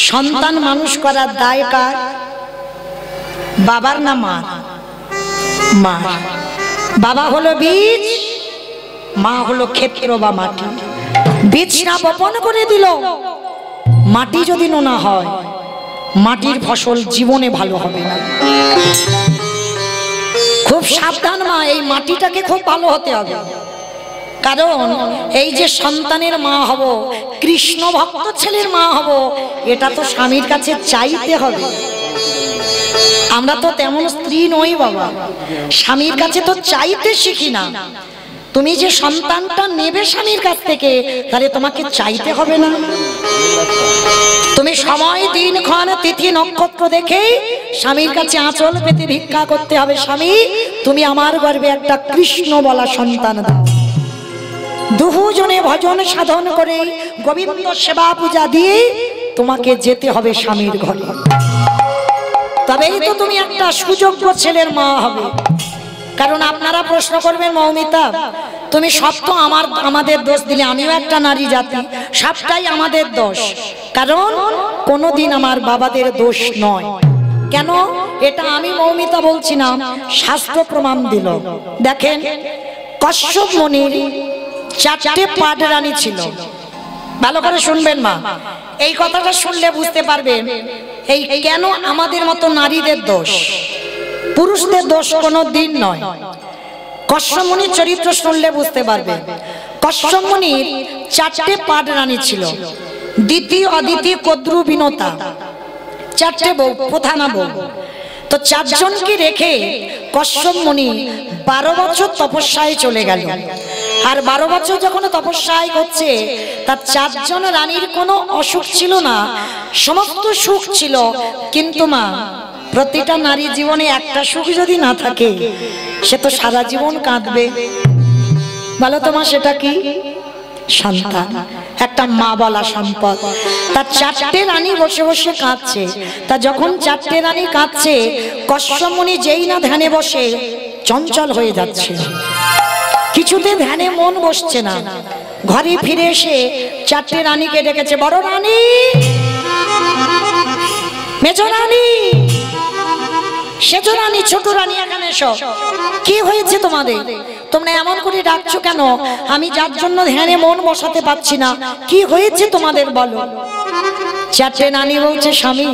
সন্তান মানুষ করার দায় কার? বাবার না মা? মা। বাবা হলো বীজ, মা হলো ক্ষেত্র বা মাটি। বীজটা বপন করে দিল, মাটি যদি নোনা হয় মাটির ফসল জীবনে ভালো হবে না। খুব সাবধান মা, এই মাটিটাকে খুব ভালো হতে হবে। কারণ এই যে সন্তানের মা হব, কৃষ্ণ ভক্ত ছেলের মা হব, এটা তো স্বামীর কাছে চাইতে হবে। আমরা তো তেমন স্ত্রী নই বাবা, স্বামীর কাছে তো চাইতে শিখি না। তুমি যে সন্তানটা নেবে স্বামীর কাছ থেকে, তাহলে তোমাকে চাইতে হবে না? তুমি সময় দিনক্ষণ তিথি নক্ষত্র দেখে স্বামীর কাছে আঁচল পেতে ভিক্ষা করতে হবে, স্বামী তুমি আমার গর্ভে একটা কৃষ্ণ বলা সন্তান দাও। দুজনে ভজন সাধন করে গোবিন্দ সেবা পূজা দিয়ে তোমাকে যেতে হবে স্বামীর ঘরে, তবেই তো তুমি একটা সুযোগ্য ছেলের মা হবে। কারণ আপনারা প্রশ্ন করবেন, মৌমিতা তুমি সব তো আমাদের দোষ দিলে, আমিও একটা নারী জাতি, সবটাই আমাদের দোষ। কারণ কোনোদিন আমার বাবাদের দোষ নয়। কেন? এটা আমি মৌমিতা বলছি না, শাস্ত্র প্রমাণ দিল। দেখেন, কশ্যপ মুনির 4টে পাডরানী ছিল। ভালো করে শুনবেন মা, এই কথাটা শুনলে বুঝতে পারবেন এই কেন আমাদের মতো নারীদের দোষ, পুরুষদের দোষ কোনো দিন নয়। কশ্যপ মুনির চরিত্র শুনলে বুঝতে পারবেন। কশ্যপ মুনির 4টে পাডরানী ছিল, দিতি, অদিতি, কদ্রু, বিনতা, 4টে বউ, প্রধানা বউ। তো 4 জনকে রেখে কশ্যপ মুনি 12 বছর তপস্যায় চলে গেল। আর 12 বছর যখন তপস্যায় হচ্ছে, তার 4 জন রানীর কোনো অসুখ ছিল না, সমস্ত সুখ ছিল। কিন্তু মা, প্রতিটা নারী জীবনে একটা সুখ যদি না থাকে, সে তো সারা জীবন কাঁদবে। বলো তো মা, সেটা কি? সন্তান, একটা মা বলা সম্পদ। তার 4টে রানী বসে বসে কাঁদছে। তা যখন 4টে রানী কাঁদছে, কশ্যপ মুনি যেই না ধ্যানে বসে, চঞ্চল হয়ে যাচ্ছে, কিছুতে ধ্যানে মন বসছে না। ঘরে ফিরে এসে 4টে রানীকে ডেকেছে, বড় রানী, মেজ রানী, সেজ রানী, ছোট রানী, এখানে এসো। কি হয়েছে তোমাদের? তোমরা এমন করে ডাকছো কেন? আমি যার জন্য ধ্যানে মন বসাতে পারছি না, কি হয়েছে তোমাদের বলো। 4টে রানী বলছে, স্বামী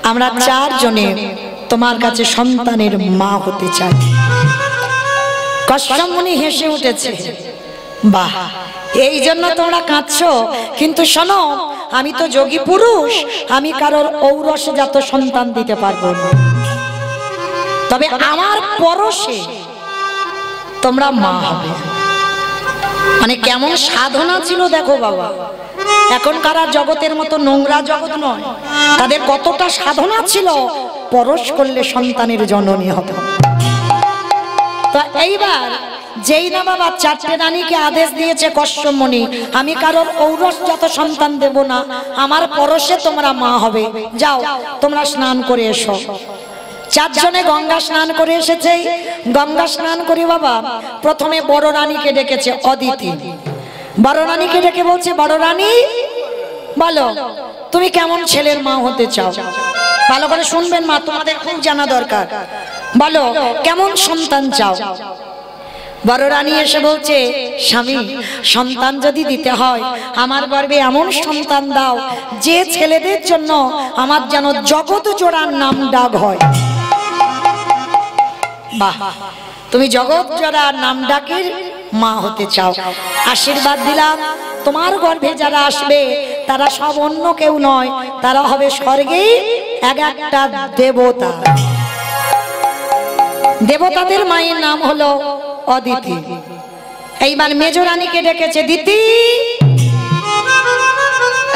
আমরা 4 জনে তোমার কাছে সন্তানের মা হতে চাই। কশ্যপ মুনি হেসে উঠেছে, বাহ, এই জন্য তোমরা কাঁদছো? কিন্তু শোনো, আমি তো যোগী পুরুষ, আমি কারোর ঔরসে জাত সন্তান দিতে পারবো না, তবে আমার পরশে তোমরা মা হবে। মানে কেমন সাধনা ছিল দেখো বাবা। এখনকার জগতের মতো নোংরা জগৎ নয়, তাদের কতটা সাধনা ছিল, পরশ করলে সন্তানের জননী হবে। তো এইবার যেই না বাবা 4টে রানীকে আদেশ দিয়েছে কশ্যপ মুনি, আমি কারোর ঔরসজাত সন্তান দেব না, আমার পরশে তোমরা মা হবে, যাও তোমরা স্নান করে এসো। 4 জনে গঙ্গা স্নান করে এসেছে। গঙ্গা স্নান করে বাবা প্রথমে বড় রানীকে ডেকেছে, অদিতি। বড় রানীকে ডেকে বলছে, বড় রানী বলো তুমি কেমন ছেলের মা হতে চাও? ভালো করে শুনবেন মা, তোমাদের খুব জানা দরকার। বলো কেমন সন্তান চাও? বড় রানী এসে বলছে, স্বামী সন্তান যদি দিতে হয়, আমার গর্ভে এমন সন্তান দাও যে ছেলেদের জন্য আমার যেন জগৎ জোড়ার নাম ডাক হয়। বাহ, তুমি জগৎ জোড়ার নাম ডাকের মা হতে চাও, আশীর্বাদ দিলাম। তোমার গর্ভে যারা আসবে তারা সব অন্য কেউ নয়, তারা হবে স্বর্গে একটা দেবতা। দেবতাদের মায়ের নাম হলো অদিতি। এইবার মেজ রানীকে ডেকেছে, দিতি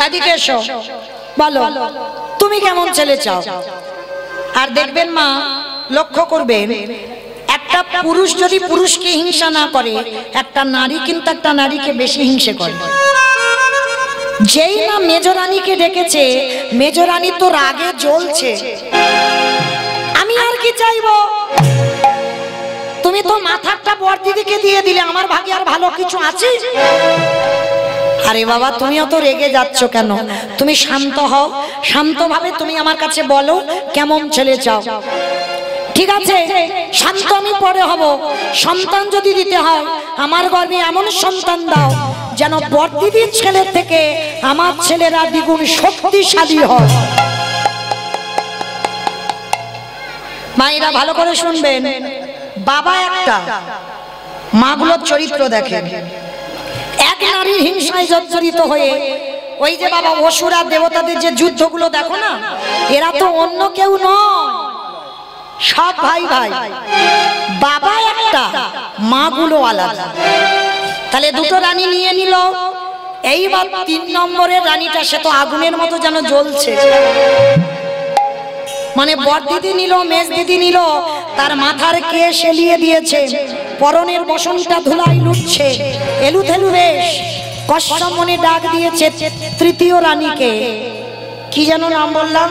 এদিকে এসো, বলো তুমি কেমন ছেলে চাও? আর দেখবেন মা, লক্ষ্য করবেন, একটা পুরুষ যদি পুরুষকে হিংসা না করে, একটা নারী কিন্তু একটা নারীকে বেশি হিংসে করে। যেই না মেজ রানীকে ডেকেছে, মেজ রানী তো রাগে জ্বলছে, আমি আর কি চাইবো, তুমি তো মাথাটা বড় দিদিকে দিয়ে দিলে, আমার ভাগ্যে আর ভালো কিছু আছে? আরে বাবা তুমিও তো রেগে যাচ্ছ কেন? তুমি শান্ত হও, শান্তভাবে তুমি আমার কাছে বলো কেমন ছেলে চাও। ঠিক আছে, শান্ত আমি পরে হব। সন্তান যদি দিতে হয় আমার গর্ভে এমন সন্তান দাও যেন বড়দিদির ছেলের থেকে আমার ছেলেরা দ্বিগুণ শক্তিশালী হয়। মায়েরা ভালো করে শুনবেন, বাবা একটা, মাগুলোর চরিত্র দেখেন। এক নারীর হিংসায় জর্জরিত হয়ে ওই যে বাবা অসুর আর দেবতাদের যে যুদ্ধগুলো দেখো না, এরা তো অন্য কেউ নয়, সব ভাই ভাই। বাবা একটা, মাগুলো আলাদা। তাহলে দুটো রানী নিয়ে নিল। এইবার 3 নম্বরের রানীটা সে তো আগুনের মতো যেন জ্বলছে। মানে বড়দিদি নিল, মেজ দিদি নিল, তার মাথার কেশ এলিয়ে দিয়েছে, পরনের বসনটা ধুলাই লুটছে, এলুথেলু বেশ। কষ্টম মনে ডাক দিয়েছে তৃতীয় রানীকে। কি যেন নাম বললাম?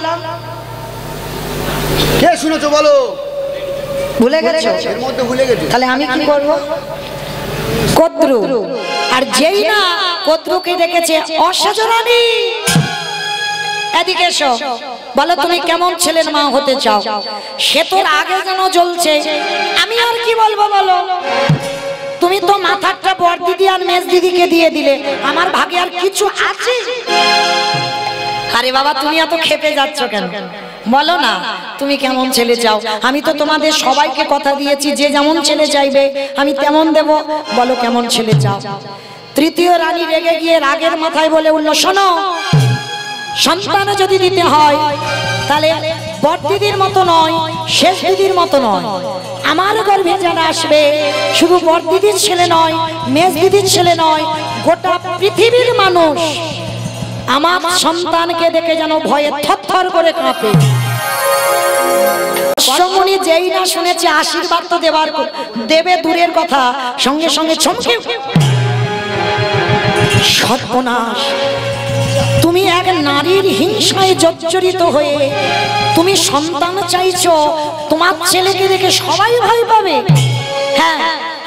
কে শুনেছো বলো? ভুলে গেছো? এর মধ্যে ভুলে গেছি। তাহলে আমি কি করব? কদ্রু। আর যেই না কদ্রুকে দেখেছে অসহজ রানী, এদিকে এসো, বলো তুমি কেমন ছেলের মা হতে চাও? সে তোর আগে যেন জ্বলছে, আমি আর কি বলবো বলো? তুমি তো মাথাটা বড়দিদি আর মেজ দিদিকে দিয়ে দিলে, আমার ভাগে আর কিছু আছে? আরে বাবা তুমি এত খেপে যাচ্ছ কেন? বলো না তুমি কেমন ছেলে চাও। আমি তো তোমাদের সবাইকে কথা দিয়েছি যে যেমন ছেলে চাইবে আমি তেমন দেব। বলো কেমন ছেলে চাও। তৃতীয় রানী রেগে গিয়ে রাগের মাথায় বলে উঠল, শোনো, সন্তান যদি দিতে হয় তাহলে বড়দিদির মতো নয়, শেষ দিদির মতো নয়। আমার গর্ভে যারা আসবে শুধু বড়দিদির ছেলে নয়, মেজ দিদির ছেলে নয়, গোটা পৃথিবীর মানুষ আমার সন্তানকে দেখে যেন ভয়ে থরথর করে কাঁপে। কষ্টমণি যেই না শুনেছে আশীর্বাদ তো দেবে দূরের কথা, সঙ্গে সঙ্গে চমকে সর্বনাশ। তুমি এক নারীর হিংসায় জর্জরিত হয়ে তুমি সন্তান চাইছো, তোমার ছেলেকে দেখে সবাই ভয় পাবে। হ্যাঁ,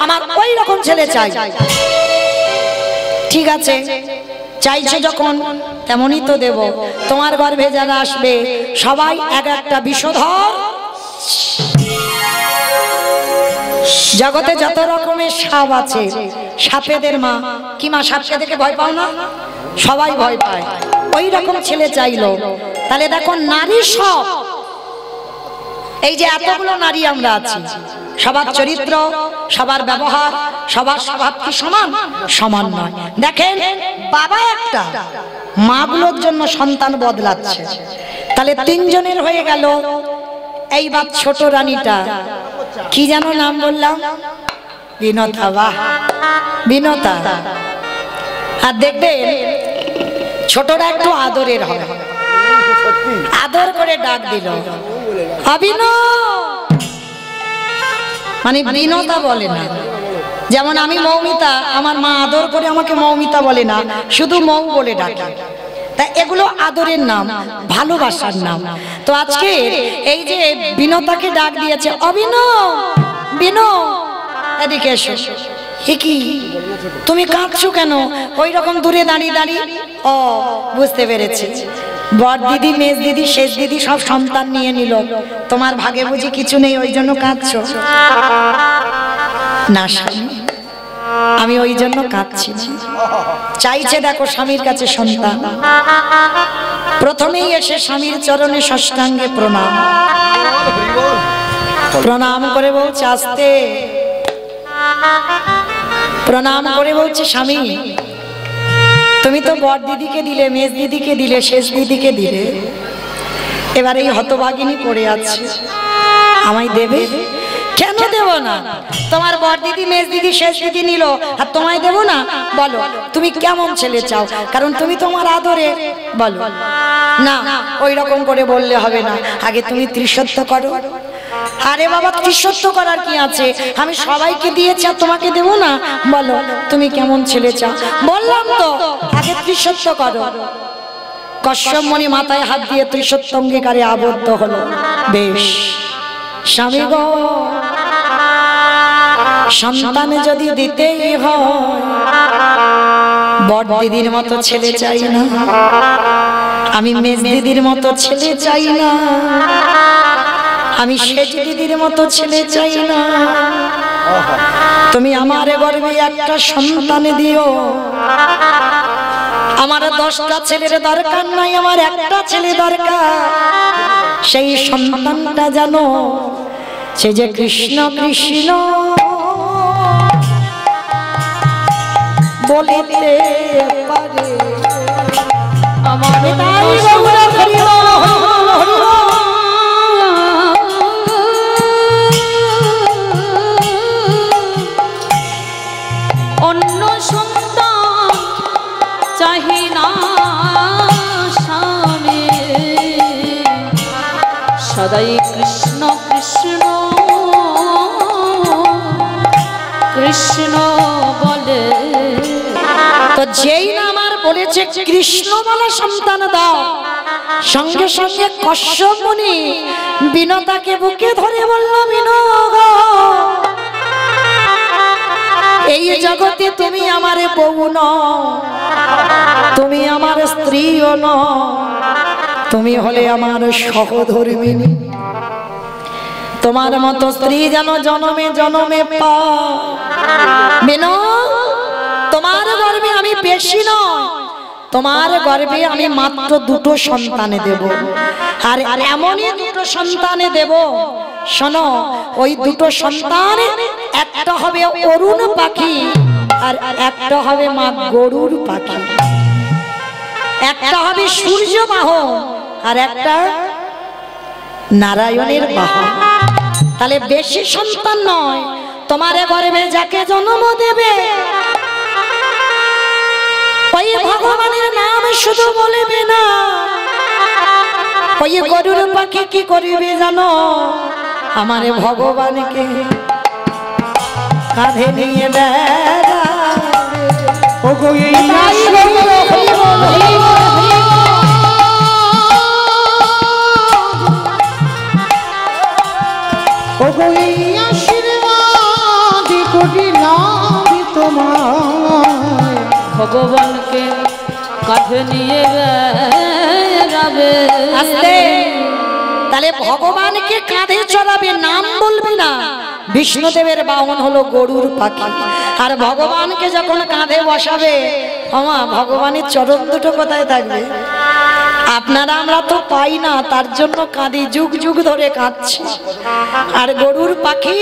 আমার ওই রকম ছেলে চাই। ঠিক আছে, চাইছো যখন তেমনই তো দেব। তোমার গর্ভে যারা আসবে সবাই এক একটা বিষধর। জগতে যত রকমের সাপ আছে, সাপেদের মা কি মা? সাপকে দেখে ভয় পাও না? সবাই ভয় পায়। ওই রকম ছেলে চাইলো। তাহলে দেখো নারী সব, এই যে এতগুলো নারী আমরা আছি, সবার চরিত্র, সবার ব্যবহার, সবার স্বভাব কি সমান? সমান নয়। দেখেন বাবা একটা, মাগুলোর জন্য সন্তান বদলাচ্ছে। তাহলে 3 জনের হয়ে গেল। এইবার ছোট রানীটা, কি যেন নাম বললাম? বিনতা। বাহ, বিনতা। আর দেখবেন ছোটরা একটু আদরের হবে, আদর করে ডাক দিল অভিনব, মানে বিনতা বলে না। যেমন আমি মৌমিতা, আমার মা আদর করে আমাকে মৌমিতা বলে না, শুধু মৌ বলে ডাকে। তা এগুলো আদরের নাম, ভালোবাসার নাম। তো আজকে এই যে বিনতাকে ডাক দিয়েছে অভিনব, বিনো এদিকে এসো। কি তুমি কাঁদছো কেন? ওই রকম দূরে দাঁড়িয়ে দাঁড়িয়ে। ও বুঝতে পেরেছি, বড় দিদি, মেজ দিদি, শেষ দিদি সব সন্তান নিয়ে নিল, তোমার ভাগে বুঝি কিছু নেই, ওই জন্য কাঁদছো? না স্বামী, আমি ওই জন্য কাঁদছি। চাইছে দেখো স্বামীর কাছে সন্তান। প্রথমেই এসে স্বামীর চরণে ষষ্ঠাঙ্গে প্রণাম, প্রণাম করে বলছে আস্তে, প্রণাম করে বলছে স্বামী তুমি তো বড় দিদিকে দিলে, মেজ দিদিকে দিলে, শেষ দিদিকে দিলে, এবার এই হতভাগিনী পড়ে আছে, আমায় দেবে? কেন দেব না? তোমার বড় দিদি, মেজ দিদি, শেষ দিদি নিল, আর তোমায় দেব না? বলো তুমি কেমন ছেলে চাও, কারণ তুমি তোমার আদরে। বলো না, ওই রকম করে বললে হবে না, আগে তুমি ত্রিসত্য করো। আরে বাবা, ত্রিসত্য করার কি আছে? আমি সবাইকে দিয়েছি আর তোমাকে দেব না? বলো তুমি কেমন ছেলে চাও? বললাম তো আগে ত্রিসত্য করো। কশ্যপ মুনি মাথায় হাত দিয়ে ত্রিসত্য অঙ্গীকারে আবদ্ধ হলো। বেশ স্বামী গো, সন্তান যদি দিতেই হয় বড় দিদির মতো ছেলে চাই না, আমি মেজ দিদির মতো ছেলে চাই না, আমি সেজ দিদির মতো ছেলে চাই না। তুমি আমার গর্ভে একটা সন্তান দিও। আমার 10টা ছেলের দরকার নাই, আমার একটা ছেলে দরকার। সেই সন্তানটা জানো সে যে কৃষ্ণ কৃষ্ণ বলিতে পারে। আমার অন্য সন্তান চাহি না স্বামী, সদাই কৃষ্ণ কৃষ্ণ কৃষ্ণ বলে। তো যেই না আমার বলেছে কৃষ্ণ বলা সন্তান দাও, সঙ্গে সঙ্গে কশ্যপ মুনি বিনতাকে বুকে ধরে বলল, বিনো গো, এই জগতে তুমি আমার বউ নও, তুমি আমার স্ত্রীও নও, তুমি হলে আমার সহধর্মিণী। তোমার মতো স্ত্রী যেন জনমে জনমে পাও। বিনো, তোমার গর্ভে আমি বেশি নয়, তোমার গর্ভে আমি মাত্র 2টো সন্তান দেব। আর এমনই 2টো সন্তান দেব, শোনো, ওই 2টো সন্তান, একটা হবে অরুণ পাখি আর একটা হবে মা গরুর পাখি, একটা হবে সূর্য বাহন আর একটা নারায়ণের বাহন। তাহলে বেশি সন্তান নয়, তোমার গর্ভে যাকে জন্ম দেবে ওই ভগবানের নাম শুধু বলবে না, ওই গরুর পাখি কি করিবে জানো? আমার ভগবানকে কাঁধে নিয়ে ভগবানকে কাঁধে নিয়ে যাবে। আস্তে, তাহলে ভগবানকে কাঁধে চড়াবে, নাম বলবি না। বিষ্ণুদেবের বাহন হলো গরুর পাখি, আর ভগবানকে যখন কাঁধে বসাবে, আমা ভগবানের চরণ 2টো কোথায় থাকবে? আপনারা আমরা তো পাই না, তার জন্য কাঁদি, যুগ যুগ ধরে কাঁদছি। আর গরুর পাখি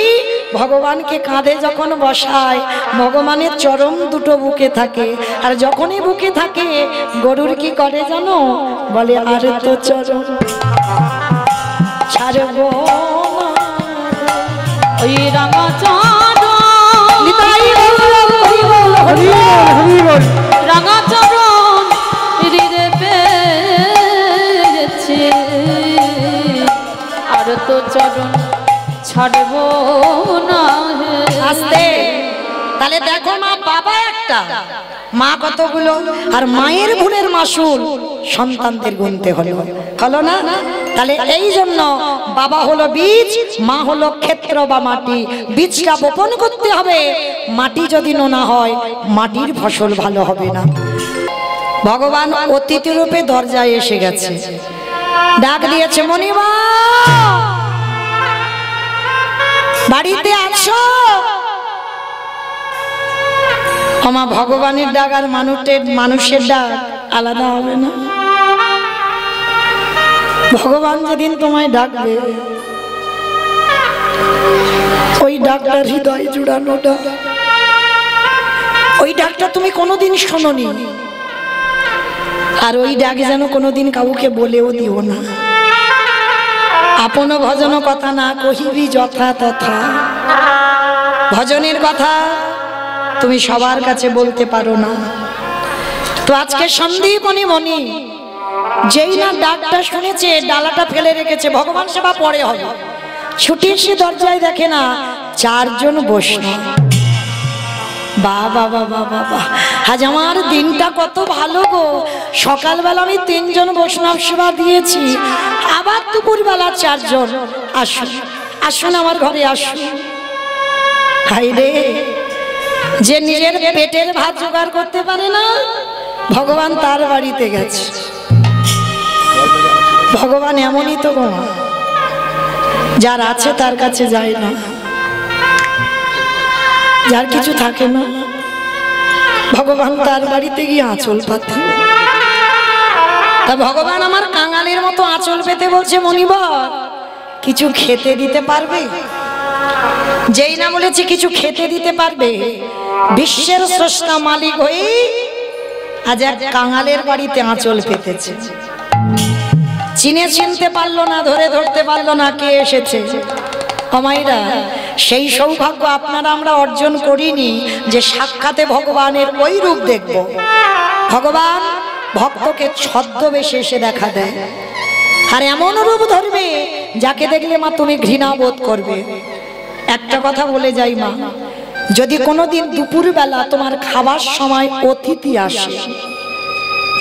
ভগবানকে কাঁধে যখন বসায়, ভগবানের চরণ 2টো বুকে থাকে। আর যখনই বুকে থাকে, গরুর কি করে জানো? বলে, আর তো চরণ ছাড়বো ওই রাঙা চরণ, রাঙা চরণ হৃদয়ে পেয়েছে, আর তো চরণ ছাড়বো না। আস্তে, তাহলে দেখো মা বাবা একটা, মা কতগুলো, আর মায়ের ভুলের মাসুল সন্তানদের গুনতে হলো না? তাহলে এই জন্য বাবা হলো বীজ, মা হলো ক্ষেত্র বা মাটি। বীজটা বপন করতে হবে, মাটি যদি নোনা হয় মাটির ফসল ভালো হবে না। ভগবান অতিথি রূপে দরজায় এসে গেছে, ডাক দিয়েছে, মণিমা বাড়িতে আছো? আমা ভগবানের ডাক আর মানুষের ডাক আলাদা হবে না? ভগবান যেদিন তোমায় ডাকবে, ওই ডাকটা হৃদয় জুড়ানো ডাক, ওই ডাকটা তুমি কোনোদিন শোনোনি। আর ওই ডাক যেন কোনোদিন কাউকে বলেও দিও না। আপন ভজন কথা না কহিবি যথা তথা। ভজনের কথা তুমি সবার কাছে বলতে পারো না। তো আজকে সন্দীপনী মণি যেই না ডাকটা শুনেছে, ডালাটা ফেলে রেখেছে, ভগবান সেবা পরে হবে, ছুটি এসে দরজায় দেখে না 4 জন বৈষ্ণব। বাবা বাবা বাবা, আজ আমার দিনটা কত ভালো গো। সকালবেলা আমি 3 জন বৈষ্ণব সেবা দিয়েছি, আবার দুপুরবেলা 4 জন। আসুন আসুন, আমার ঘরে আসুন। হাই রে, যে নিজের পেটের ভাত জোগাড় করতে পারে না, ভগবান তার বাড়িতে গেছে। ভগবান এমনই তো গো, যার আছে তার কাছে যায় না, যার কিছু থাকে না ভগবান তার বাড়িতে গিয়ে আঁচল পাতে। তা ভগবান আমার কাঙালের মতো আঁচল পেতে বলছে, মনিবর কিছু খেতে দিতে পারবে? যেই না বলেছে কিছু খেতে দিতে পারবে, বিশ্বের স্রষ্টা মালিক হয়ে আজ এক কাঙালের বাড়িতে আঁচল পেতেছে। চিনতে পারলো না, ধরতে পারলো না কে এসেছে। আমাইরা সেই সৌভাগ্য আপনারা আমরা অর্জন করিনি যে সাক্ষাতে ভগবানের ওই রূপ দেখব। ভগবান ভক্তকে ছদ্মবেশে এসে দেখা দেয়, আর এমন রূপ ধরবে যাকে দেখলে মা তুমি ঘৃণা বোধ করবে। একটা কথা বলে যাই মা, যদি কোনোদিন দুপুরবেলা তোমার খাবার সময় অতিথি আসে,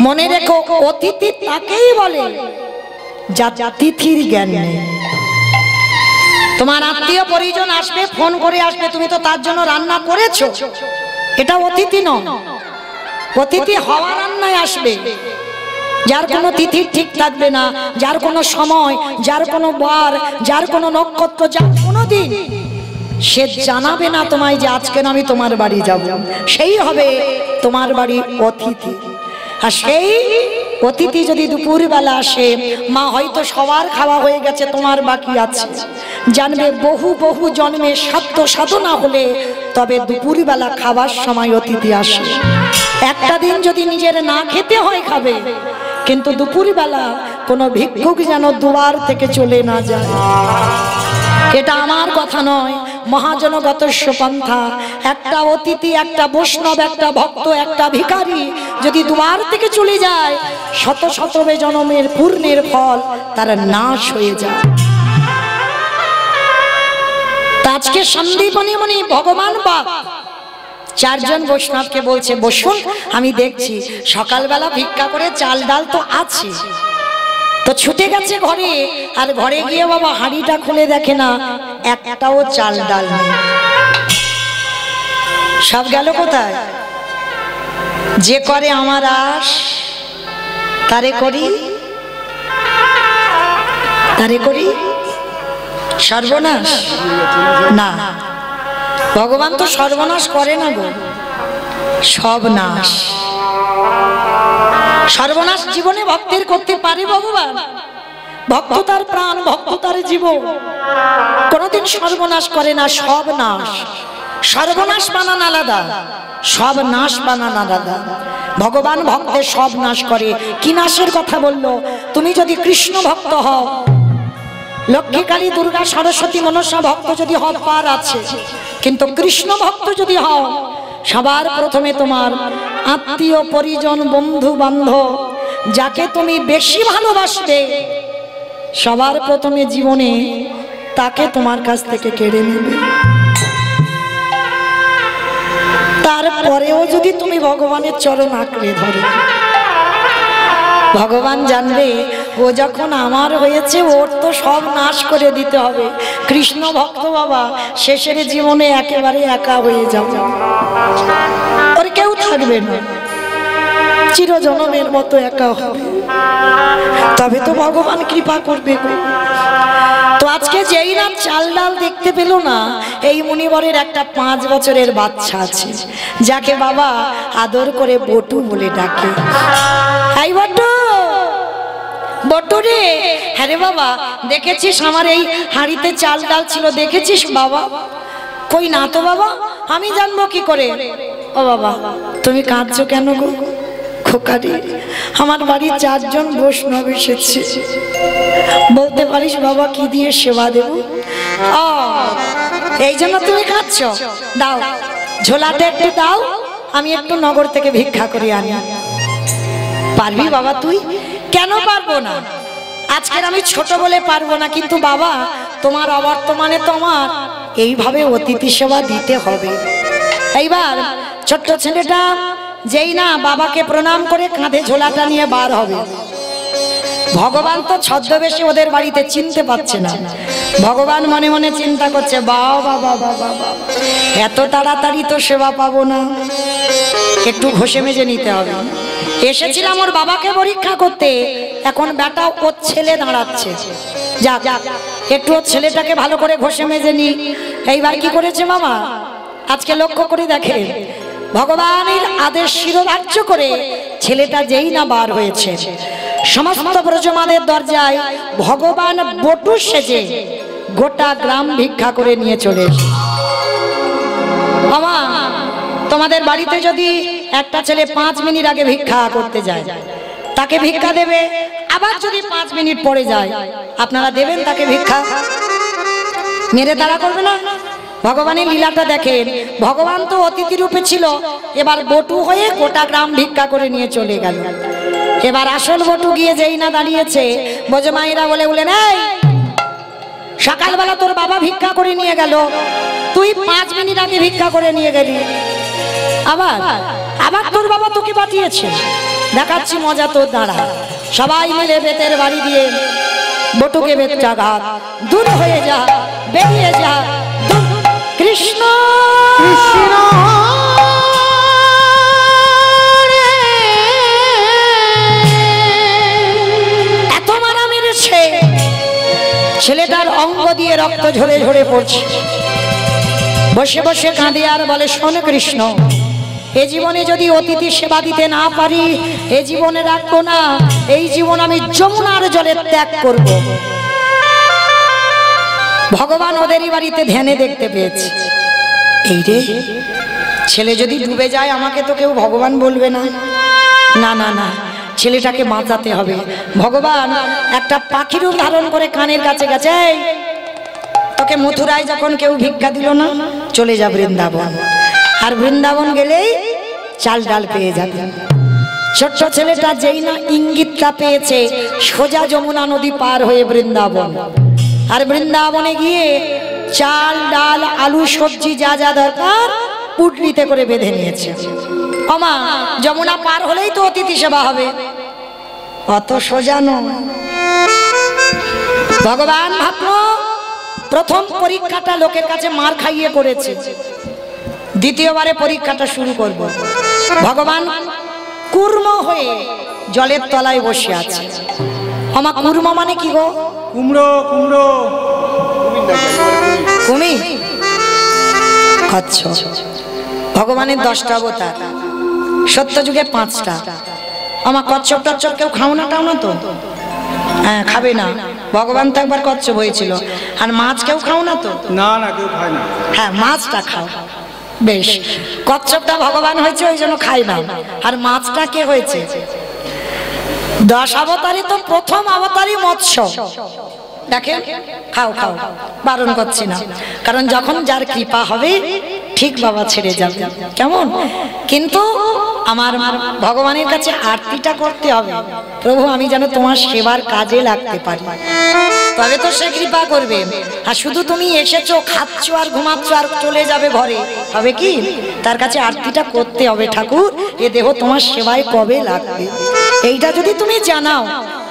মনে রেখো অতিথি তাকেই বলে যা তিথির জ্ঞান নেই। তোমার আত্মীয় পরিজন আসবে, ফোন করে আসবে, তুমি তো তার জন্য রান্না করেছো, এটা অতিথি নয়। অতিথি হওয়া রান্নায় আসবে, যার কোনো তিথি ঠিক থাকবে না, যার কোনো সময়, যার কোনো বার, যার কোনো নক্ষত্র, যার কোনো দিন সে জানাবে না তোমায় যে আজকে আমি তোমার বাড়ি যাব, সেই হবে তোমার বাড়ি অতিথি। আর সেই অতিথি যদি দুপুরবেলা আসে, মা হয়তো সবার খাওয়া হয়ে গেছে, তোমার বাকি আছে, জানবে বহু বহু জন্মে সাধ্য সাধনা হলে তবে দুপুরবেলা খাবার সময় অতিথি আসে। একটা দিন যদি নিজের না খেতে হয় খাবে, কিন্তু দুপুরবেলা কোনো ভিক্ষুক যেন দুয়ার থেকে চলে না যায়। এটা আমার কথা নয়, মহাজনগতস্য পন্থা। একটা অতিথি, একটা বৈষ্ণব, একটা ভক্ত, একটা ভিখারি যদি দুয়ার থেকে চলে যায়, শত শত জনমের পূর্ণের ফল তার নাশ হয়ে যায়। আজকে সন্দীপনী মনি ভগবান বাপ চারজন বৈষ্ণবকে বলছে, বসুন, আমি দেখছি সকালবেলা ভিক্ষা করে চাল ডাল তো আছে, তো ছুটে গেছে ঘরে, আর ঘরে গিয়ে বাবা হাঁড়িটা খুলে দেখে না একটাও চাল ডাল নেই। সব গেল কোথায়? যে করে আমার আশ তারে করি, তারে করি সর্বনাশ। না, ভগবান তো সর্বনাশ করে না গো, সব নাশ। সর্বনাশ জীবনে ভক্তের করতে পারে ভগবান? ভক্ত তার প্রাণ, ভক্ত তার জীবন, কোনদিন সর্বনাশ করে না। সব নাশ, সর্বনাশ বানান আলাদা, সব নাশ বানান আলাদা। ভগবান ভক্তের সব নাশ করে। কি নাশের কথা বললো? তুমি যদি কৃষ্ণ ভক্ত হও, লক্ষ্মী, কালী, দুর্গা, সরস্বতী, মনসা ভক্ত যদি হও পার আছে, কিন্তু কৃষ্ণ ভক্ত যদি হও, সবার প্রথমে তোমার আত্মীয় পরিজন, বন্ধু বান্ধব, যাকে তুমি বেশি ভালোবাসবে, সবার প্রথমে জীবনে তাকে তোমার কাছ থেকে কেড়ে নেবে। তারপরেও যদি তুমি ভগবানের চরণ আঁকড়ে ধরো, ভগবান জানবে ও যখন আমার হয়েছে, ওর তো সব নাশ করে দিতে হবে। কৃষ্ণ ভক্ত বাবা শেষের জীবনে একেবারে একা হয়ে যাবে, ওর কেউ থাকবে না, চিরজনমের মতো একা হবে। তবে তো ভগবান কৃপা করবে। তো আজকে যেই না চাল ডাল দেখতে পেল না, এই মুনিবরের একটা 5 বছরের বাচ্চা আছে, যাকে বাবা আদর করে বটু বলে ডাকে। এই বটু, বটু রে। হ্যাঁ রে বাবা, দেখেছিস আমার এই হাঁড়িতে চাল ডাল ছিল, দেখেছিস বাবা? কই না তো বাবা, আমি জানবো কি করে? ও বাবা, তুমি কাঁদছো কেন গো? খোকারি, আমার বাড়ি 4 জন বৈষ্ণব এসেছে, বলতে পারিস বাবা কি দিয়ে সেবা দেব? এই জন্য তুমি কাঁদছো? দাও, ঝোলাতে একটু দাও, আমি একটু নগর থেকে ভিক্ষা করে আনি। পারবি বাবা তুই? কেন পারবো না? আজকের আমি ছোট বলে পারবো না, কিন্তু বাবা তোমার অবর্তমানে তোমার এইভাবে অতিথি সেবা দিতে হবে। এইবার ছোট্ট ছেলেটা যেই না বাবাকে প্রণাম করে কাঁধে ঝোলাটা নিয়ে বার হবে, ভগবান তো ছদ্মবেশে ওদের বাড়িতে চিনতে পারছে না। ভগবান মনে মনে চিন্তা করছে, বাবা বাবা বাবা, এত তাড়াতাড়ি তো সেবা পাবো না, একটু ঘষে মেজে নিতে হবে। এসেছিলাম ওর বাবাকে পরীক্ষা করতে, এখন বেটা ওর ছেলে দাঁড়াচ্ছে, যাক একটু ওর ছেলেটাকে ভালো করে ঘষে মেজে নি। এইবার কি করেছে বাবা, আজকে লক্ষ্য করে দেখে, ভগবানের আদেশ শিরোধার্য করে ছেলেটা যেই না বার হয়েছে, সমস্ত ব্রজমাদের দরজায় ভগবান বটু সেজে গোটা গ্রাম ভিক্ষা করে নিয়ে চলে এসেছে। বাবা, তোমাদের বাড়িতে যদি একটা ছেলে 5 মিনিট আগে ভিক্ষা করতে যায়, তাকে ভিক্ষা দেবে, আবার যদি 5 মিনিট পরে যায়, আপনারা দেবেন তাকে ভিক্ষা? মেরে তাড়া করবে না? ভগবানের লীলাটা দেখেন, ভগবান তো অতিথি রূপে ছিল, এবার বটু হয়ে গোটা গ্রাম ভিক্ষা করে নিয়ে চলে গেল। এবার আসল বটু গিয়ে যেই না দাঁড়িয়েছে, ব্রজমাইরা বলে বলে, এই সকালবেলা তোর বাবা ভিক্ষা করে নিয়ে গেল, তুই 5 মিনিট আগে ভিক্ষা করে নিয়ে গেলি, আবার আবার তোর বাবা তোকে পাঠিয়েছে, দেখাচ্ছি মজা তোর দাঁড়া। সবাই মিলে বেতের বাড়ি দিয়ে বটুকে বেত্রাঘাত, দূর হয়ে যা, বেরিয়ে যা, কৃষ্ণ কৃষ্ণ। এত মারা মেরেছে, ছেলেটার অঙ্গ দিয়ে রক্ত ঝরে ঝরে পড়ছে। বসে বসে কাঁদে আর বলে, শোন কৃষ্ণ, এ জীবনে যদি অতিথি সেবা দিতে না পারি, এ জীবনে রাখবো না, এই জীবন আমি যমুনার জলে ত্যাগ করব। ভগবান ওদেরই বাড়িতে ধ্যানে দেখতে পেয়েছে, এই রে ছেলে যদি ডুবে যায় আমাকে তো কেউ ভগবান বলবে না, না না না, ছেলেটাকে বাঁচাতে হবে। ভগবান একটা পাখির রূপ ধারণ করে কানের কাছে গেছে, তোকে মথুরায় যখন কেউ ভিক্ষা দিল না, চলে যা বৃন্দাবন, আর বৃন্দাবন গেলেই চাল ডাল পেয়ে যাবে। ছোট্ট ছেলেটা যেই না ইঙ্গিতটা পেয়েছে, সোজা যমুনা নদী পার হয়ে বৃন্দাবন, আর বৃন্দাবনে গিয়ে চাল ডাল আলু সবজি যা যা দরকার পুটলিতে করে বেঁধে নিয়েছে। আমা যমুনা পার হলেই তো অতিথি সেবা হবে, অত সোজা নয়। ভগবান ভাবলো প্রথম পরীক্ষাটা লোকের কাছে মার খাইয়ে করেছে, দ্বিতীয়বারে পরীক্ষাটা শুরু করব। ভগবান কুর্ম হয়ে জলের তলায় বসে আছে। আমার কুর্ম মানে কি গো? কুমড়ো কুমড়ো কুমির। আচ্ছা, ভগবানের 10টা অবতার, সত্য যুগে 5টা। আমার কচ্ছপ টচ্ছপ কেউ খাও না টাও না তো? হ্যাঁ, খাবে না। ভগবান তো একবার কচ্ছপ হয়েছিল। আর মাছ কেউ খাও না তো? না না, কেউ খায় না। হ্যাঁ, মাছটা খাও। বেশ, কচ্ছপটা ভগবান হয়েছে ওই জন্য খাই না। আর মাছটা কে হয়েছে? 10 অবতারে তো প্রথম অবতারই মৎস্য। দেখেন, খাও খাও, বারণ করছি না, কারণ যখন যার কৃপা হবে ঠিক বাবা ছেড়ে যাবে, কেমন? কিন্তু আমার ভগবানের কাছে আরতিটা করতে হবে, প্রভু আমি যেন তোমার সেবার কাজে লাগতে পারি, তবে তো সে কৃপা করবে। আর শুধু তুমি এসেছো, খাচ্ছ আর ঘুমাচ্ছ আর চলে যাবে ঘরে, হবে কি? তার কাছে আরতিটা করতে হবে, ঠাকুর এ দেহ তোমার সেবায় কবে লাগবে, এইটা যদি তুমি জানাও,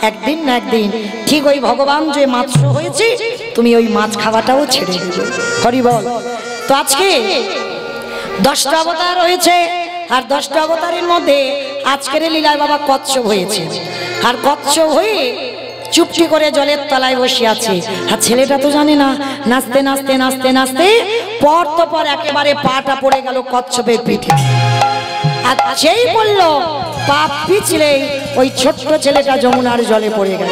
একদিন না একদিন ঠিক ওই ভগবান যে মাছ হয়েছে, তুমি ওই মাছ খাওয়াটাও ছেড়ে দেবে। হরি বল। তো আজকে 10টা অবতার হয়েছে, আর 10টা অবতারের মধ্যে আজকের লীলায় বাবা কচ্ছপ হয়েছে। আর কচ্ছপ হয়ে চুপটি করে জলের তলায় বসে আছে। আর ছেলেটা তো জানে না, নাচতে নাচতে নাচতে নাচতে পর তো পর একেবারে পাটা পড়ে গেল কচ্ছপের পিঠে। আর সেই বলল, পাপ পিছলেই ওই ছোট্ট ছেলেটা যমুনার জলে পড়ে গেল।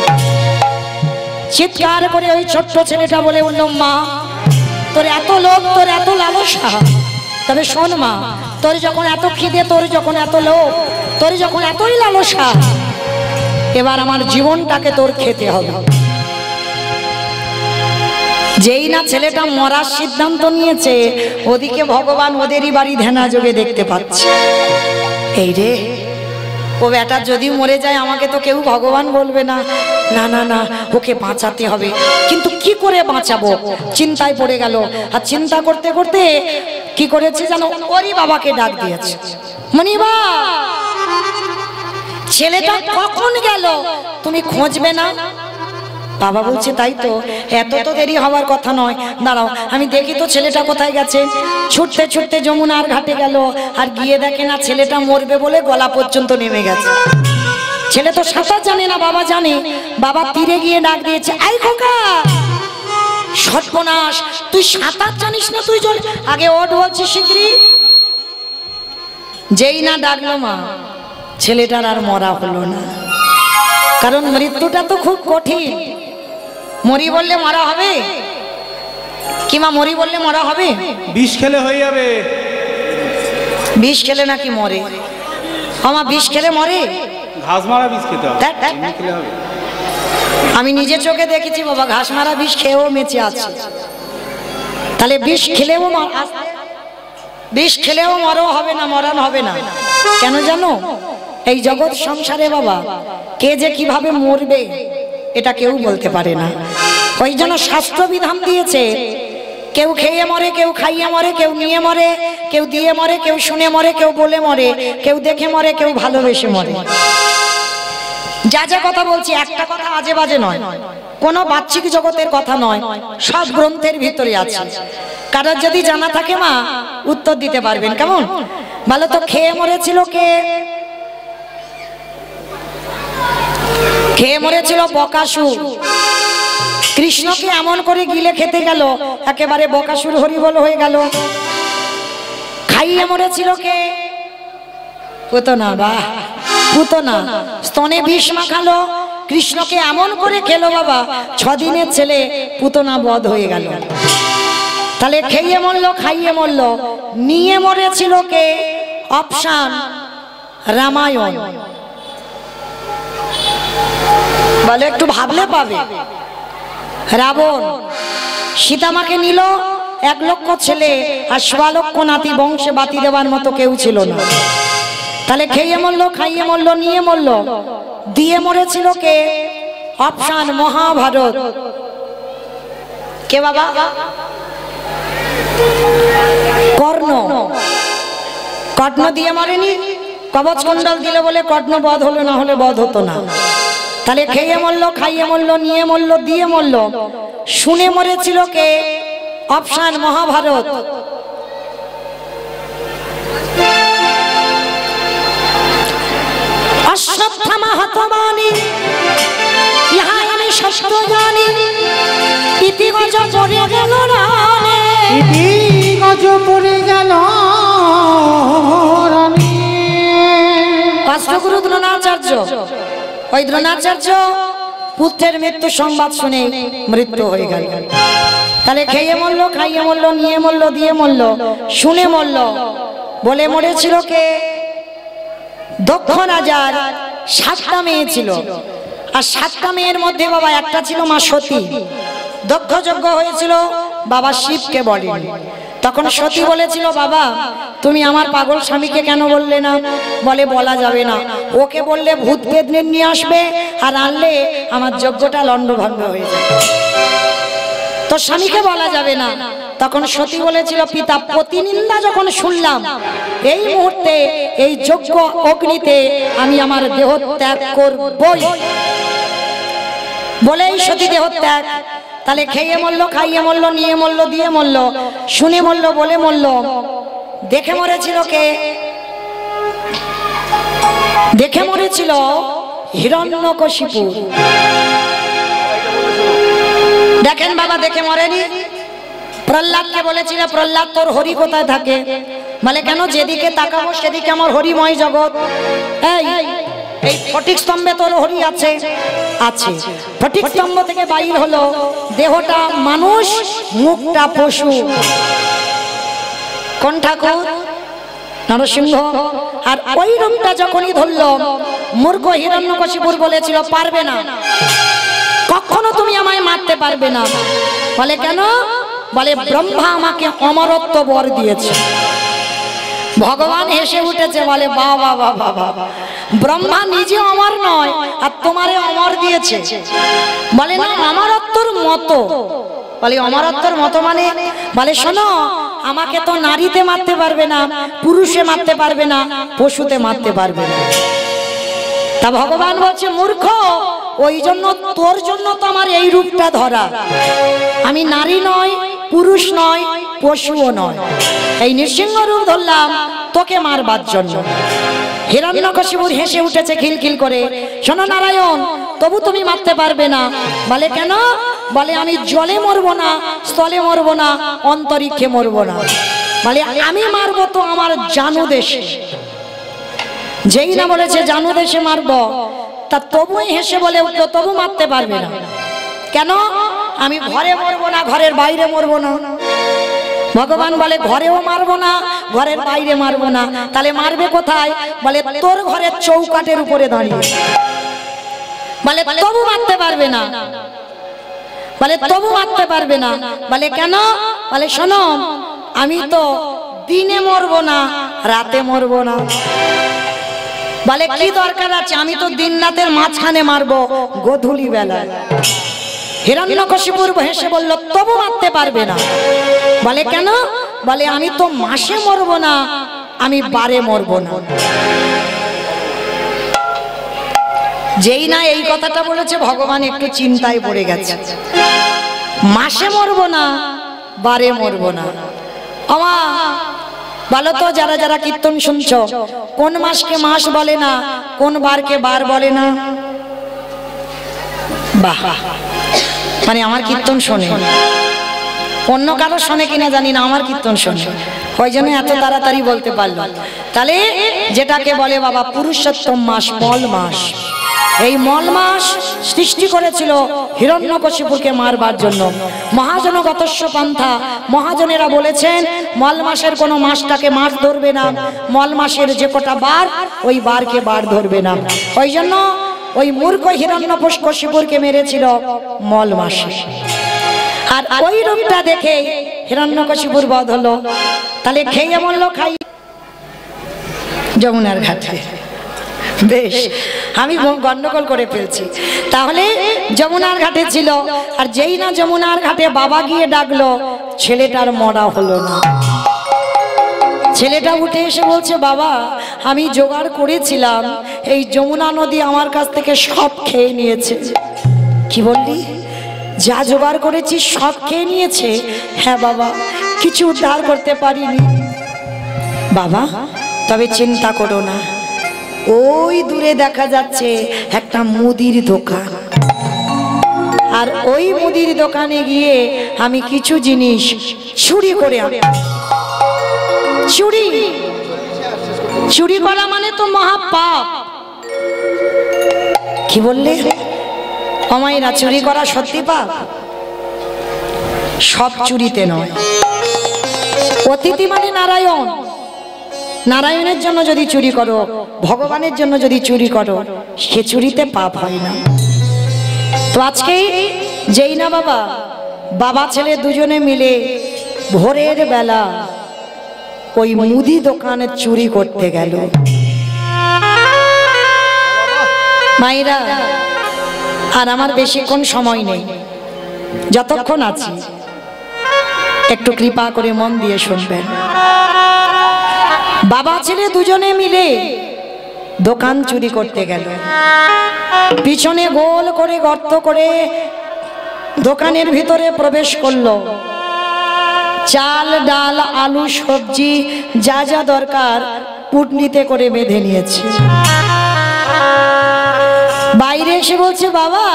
চিৎকার করে ওই ছোট্ট ছেলেটা বলে বলল, মা তোর এত লোভ, তোর এত লালসা, তবে শোন মা, তোর যখন এত খিদে, তোর যখন এত লোভ, তোর যখন এতই লালসা, এবার আমার জীবনটাকে তোর খেতে হবে। যেই না ছেলেটা মরার সিদ্ধান্ত নিয়েছে, ওদিকে ভগবান ওদেরই বাড়ি ধ্যানা যোগে দেখতে পাচ্ছে। এই রে, ও বেটা যদি মরে যায় আমাকে তো কেউ ভগবান বলবে না, না না না, ওকে বাঁচাতে হবে। কিন্তু কি করে বাঁচাবো, চিন্তায় পড়ে গেল। আর চিন্তা করতে করতে কি করেছে জানো, ওরই বাবাকে ডাক দিয়েছে, মনিবা ছেলেটা কখন গেল তুমি খুঁজবে না? বাবা বলছে তাই তো, এত তো দেরি হওয়ার কথা নয়, দাঁড়াও আমি দেখি তো ছেলেটা কোথায় গেছে। ছুটতে ছুটতে যমুনার ঘাটে গেল, আর গিয়ে দেখে না ছেলেটা মরবে বলে গলা পর্যন্ত নেমে গেছে। ছেলে তো সাঁতার জানে না, বাবা জানে। বাবা তীরে গিয়ে ডাক দিয়েছে, আই খোকা, সর্বনাশ, তুই সাঁতার জানিস না, তুই জল আগে ওঠ বলছি শিগগিরি। যেই না ডাকলো মা, ছেলেটার আর মরা হলো না। কারণ মৃত্যুটা তো খুব কঠিন। মরি বললে মরা হবে কি মা? মরি বললে মরা হবে? বিষ খেলে হয়ে যাবে। বিষ খেলে নাকি মরে? আমার বিষ খেলে মরে? ঘাস মারা বিষ খেতে হবে, দেখ, দেখ, এমনি খেলে হবে? আমি নিজে চোখে দেখেছি বাবা, ঘাস মারা বিষ খেয়েও বেঁচে আছে। তাহলে বিষ খেলেও বিষ খেলেও মরও হবে না, মরণ হবে না। কেন জানো? এই জগৎ সংসারে বাবা কে যে কিভাবে মরবে এটা কেউ বলতে পারে না। ওই জন্য শাস্ত্র বিধান দিয়েছে, কেউ খেয়ে মরে, কেউ খাইয়ে মরে, কেউ নিয়ে মরে, কেউ দিয়ে মরে, কেউ শুনে মরে, কেউ বলে মরে, কেউ দেখে মরে, কেউ ভালোবেসে মরে। যা যা কথা বলছি একটা কথা আজে বাজে নয়, কোনো বাহ্যিক জগতের কথা নয়, সব গ্রন্থের ভিতরে আছে। কারোর যদি জানা থাকে মা উত্তর দিতে পারবেন। কেমন ভালো তো? খেয়ে মরেছিল কে? খেয়ে মরেছিল বকাসুর। কৃষ্ণকে এমন করে গিলে খেতে গেল, একেবারে বকাসুর হরিবল হয়ে গেল। খাইয়ে মরেছিল কে? পুতনা। বাহ, পুতনা স্তনে বিষ মাখালো, কৃষ্ণকে এমন করে খেলো বাবা, 6 দিনের ছেলে পুতনা বধ হয়ে গেল। তাহলে খেয়ে মরলো, খাইয়ে মরলো, নিয়ে মরেছিল কে? অপশন রামায়ণ। বলে একটু ভাবলে পাবে। রাবণ সীতামাকে নিল, 1 লক্ষ ছেলে আর 1.25 লক্ষ নাতি, বংশে বাতি দেওয়ার মতো কেউ ছিল না। তাহলে খেয়ে মরলো, খাইয়ে মরলো, নিয়ে মরলো, দিয়ে মরেছিল কে? অপশন মহাভারত। কে বাবা? কর্ণ। কর্ণ দিয়ে মরেনি, কবচ কুণ্ডল দিল বলে কর্ণ বধ হলো, না হলে বধ হতো না। তাহলে খেয়ে মরলো, খাইয়ে মরলো, নিয়ে মরলো, দিয়ে মরলো, শুনে মরেছিল কে? অপশন মহাভারত। অশ্বত্থামা হতবানি ইহা আমি সত্য জানি, ইতি গজ পড়ে গেল রানে, ইতি গজ পড়ে গেল রানে। অষ্টগুরু দ্রোণাচার্য, ওই দ্রোণাচার্য পুত্রের মৃত্যু সংবাদ শুনে মৃত্যু হয়ে গেল। তাহলে খেয়ে মরলো, খাইয়ে মরলো, নিয়ে মরলো, দিয়ে মরলো, শুনে মরলো, বলে মরেছিল কে? দক্ষ রাজার 7টা মেয়ে ছিল, আর 7টা মেয়ের মধ্যে বাবা একটা ছিল মা সতী। দক্ষ যজ্ঞ হয়েছিল, বাবা শিবকে বলেন। তখন সতী বলেছিল, বাবা তুমি আমার পাগল স্বামীকে কেন বললে না? বলে বলা যাবে না, ওকে বললে ভূত প্রেত নিয়ে আসবে, আর আনলে আমার যজ্ঞটা লণ্ডভণ্ড হয়ে যাবে, তো স্বামীকে বলা যাবে না। তখন সতী বলেছিল, পিতা প্রতিনিন্দা যখন শুনলাম, এই মুহূর্তে এই যজ্ঞ অগ্নিতে আমি আমার দেহ ত্যাগ করবই, বলেই সতী দেহ ত্যাগ। তাহলে খেয়ে মরলো, খাইয়ে মরলো, নিয়ে মরলো, দিয়ে মরলো, শুনে মরলো, বলে মরলো, দেখে মরেছিল কে? দেখে মরেছিল হিরণ্যকশিপু। দেখেন বাবা, দেখে মরেনি। প্রহ্লাদকে বলেছিল, প্রহ্লাদ তোর হরি কোথায় থাকে? বলে কেন? যেদিকে তাকাবো সেদিকে আমার হরিময় জগৎ। এই ফটিক স্তম্ভে তোর হরি আছে? আছে। ফটিক স্তম্ভ থেকে বাইর হলো, দেহটা মানুষ, মুখটা পশু। কোন ঠাকুর? নরসিংহ। আর ওই রূপটা যখনই ধরলো, মূর্খ হিরণ্যকশিপুর বলেছিল, পারবে না, কখনো তুমি আমায় মারতে পারবে না। বলে কেন? বলে ব্রহ্মা আমাকে অমরত্ব বর দিয়েছে। ভগবান হেসে উঠেছে, বলে বাবা বাবা বাবা, ব্রহ্মা নিজে অমর নয়, আর তোমারে অমর দিয়েছে। বলে না, অমরত্বর মতো। বলে অমরত্বর মতো মানে? বলে শোনো, আমাকে তো নারীতে মারতে পারবে না, পুরুষে মারতে পারবে না, পশুতে মারতে পারবে না। তা ভগবান বলছে মূর্খ, ওই জন্য তোর জন্য তো আমার এই রূপটা ধরা। আমি নারী নয়, পুরুষ নয়, পশুও নয়, এই নৃসিংহ রূপ ধরলাম তোকে মারবার জন্য। হিরণ্যকশিপুর হেসে উঠেছে খিলখিল করে। শোনো নারায়ণ, তবু তুমি মারতে পারবে না। বলে কেন? বলে আমি জলে মরবো না, স্থলে মরবো না, অন্তরিক্ষে মরবো না। বলে আমি মারবো তো আমার জানু দেশে। যেই না বলেছে জানু দেশে মারবো, তা তবুই হেসে বলে উঠলো তবু মারতে পারবে না। কেন? আমি ঘরে মরবো না, ঘরের বাইরে মরবো না। ভগবান বলে ঘরেও মারবো না, ঘরের বাইরে মারবো না, তাহলে মারবে কোথায়? বলে তোর ঘরের চৌকাঠের উপরে দাঁড়িয়ে। বলে তবু মারতে পারবে না। বলে তবু মারতে পারবে না। বলে কেন? বলে শোনো, আমি তো দিনে মরবো না, রাতে মরবো না। বলে কি দরকার আছে? আমি তো দিন রাতের মাঝখানে মারবো, গোধূলি বেলায়। হিরণ্যকশিপুর হেসে বলল তবু মারতে পারবে না। বলে কেন? বলে আমি তো মাসে মরবো না, আমি বারে মরবো না। যেই না এই কথাটা বলেছে ভগবান একটু চিন্তায় পড়ে গেছে। মাসে মরবো না, বারে মরবো না। আমা বলো তো, যারা যারা কীর্তন শুনছো, কোন মাসকে মাস বলে না, কোন বারকে বার বলে না? বাহ, মানে আমার কীর্তন শোনে। অন্য কারো শোনে কিনা জানি না, আমার কীর্তন শোনে, ওই জন্য এত তাড়াতাড়ি বলতে পারলো। তাহলে যেটাকে বলে বাবা পুরুষোত্তম মাস, মল মাস, এই মল মাস সৃষ্টি করেছিল হিরণ্যকশিপুরকে মারবার জন্য। মহাজনগতস্য পন্থা, মহাজনেরা বলেছেন মল মাসের কোনো মাসটাকে মাস ধরবে না, মল মাসের যে কটা বার ওই বারকে বার ধরবে না। ওই জন্য ওই মূর্খ হিরণ্যকশিপুরকে মেরেছিল মল মাসে। আর ওই রূপটা দেখে হিরণ্যকশিপুর বধ হলো। তাহলে খেয়ে বললো খাই যমুনার ঘাটে। বেশ, আমি গন্ডগোল করে ফেলছি। তাহলে যমুনার ঘাটে ছিল, আর যেই না যমুনার ঘাটে বাবা গিয়ে ডাকলো, ছেলেটার মরা হলো না। ছেলেটা উঠে এসে বলছে বাবা, আমি জোগাড় করেছিলাম, এই যমুনা নদী আমার কাছ থেকে সব খেয়ে নিয়েছে। কি বললি? যা জোগাড় করেছি সব খেয়ে নিয়েছে? হ্যাঁ বাবা, কিছু উদ্ধার করতে পারিনি। বাবা তবে চিন্তা করো না, ওই দূরে দেখা যাচ্ছে একটা মুদির দোকান, আর ওই মুদির দোকানে গিয়ে আমি কিছু জিনিস চুরি করে চুরি চুরি করা মানে তো মহাপাপ। কি বললে? অমাইরা, চুরি করা সত্যি পাপ? সব চুরিতে নয়। অতিথি মানে নারায়ণ, নারায়ণের জন্য যদি চুরি করো, ভগবানের জন্য যদি চুরি করো, সে চুরিতে পাপ হয় না। তো আজকে যেই না বাবা, বাবা ছেলে দুজনে মিলে ভোরের বেলা ওই মুদি দোকানে চুরি করতে গেল। মায়েরা, আর আমার বেশিক্ষণ সময় নেই, যতক্ষণ আছি একটু কৃপা করে মন দিয়ে শুনবেন। বাবা ছেলে দুজনে মিলে দোকান চুরি করতে গেল। পিছনে গোল করে গর্ত করে দোকানের ভিতরে প্রবেশ করলো। চাল, ডাল, আলু, সবজি যা যা দরকার পুটলিতে করে বেঁধে নিয়েছে। বাইরে এসে বলছে বাবা,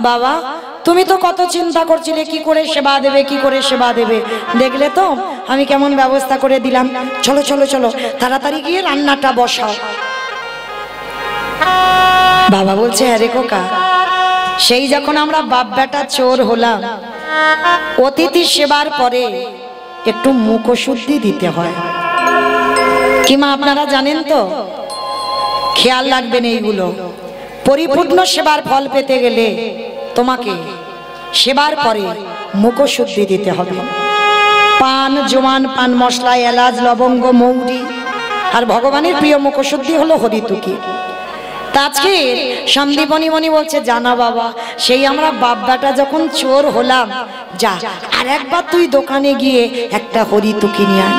বাবা তুমি তো কত চিন্তা করছিলে কি করে সেবা দেবে, কি করে সেবা দেবে, দেখলে তো আমি কেমন ব্যবস্থা করে দিলাম। চলো চলো চলো, তাড়াতাড়ি গিয়ে রান্নাটা বসাও। বাবা বলছে আরে খোকা, সেই যখন আমরা বাপ বেটা চোর হলাম, অতিথি সেবার পরে একটু মুখশুদ্ধি দিতে হয়। কি মা আপনারা জানেন তো? খেয়াল রাখবেন এইগুলো। পরিপূর্ণ সেবার ফল পেতে গেলে তোমাকে সেবার পরে মুখশুদ্ধি দিতে হবে। পান, জোয়ান, পান মশলা, এলাচ, লবঙ্গ, মৌরি, আর ভগবানের প্রিয় মুখশুদ্ধি হলো হরিতুকি। তা আজকে সন্দীপনী মনি বলছে জানা বাবা, সেই আমরা বাপদাটা যখন চোর হলাম, যা আর একবার তুই দোকানে গিয়ে একটা হরিতুকি নিয়ে আয়।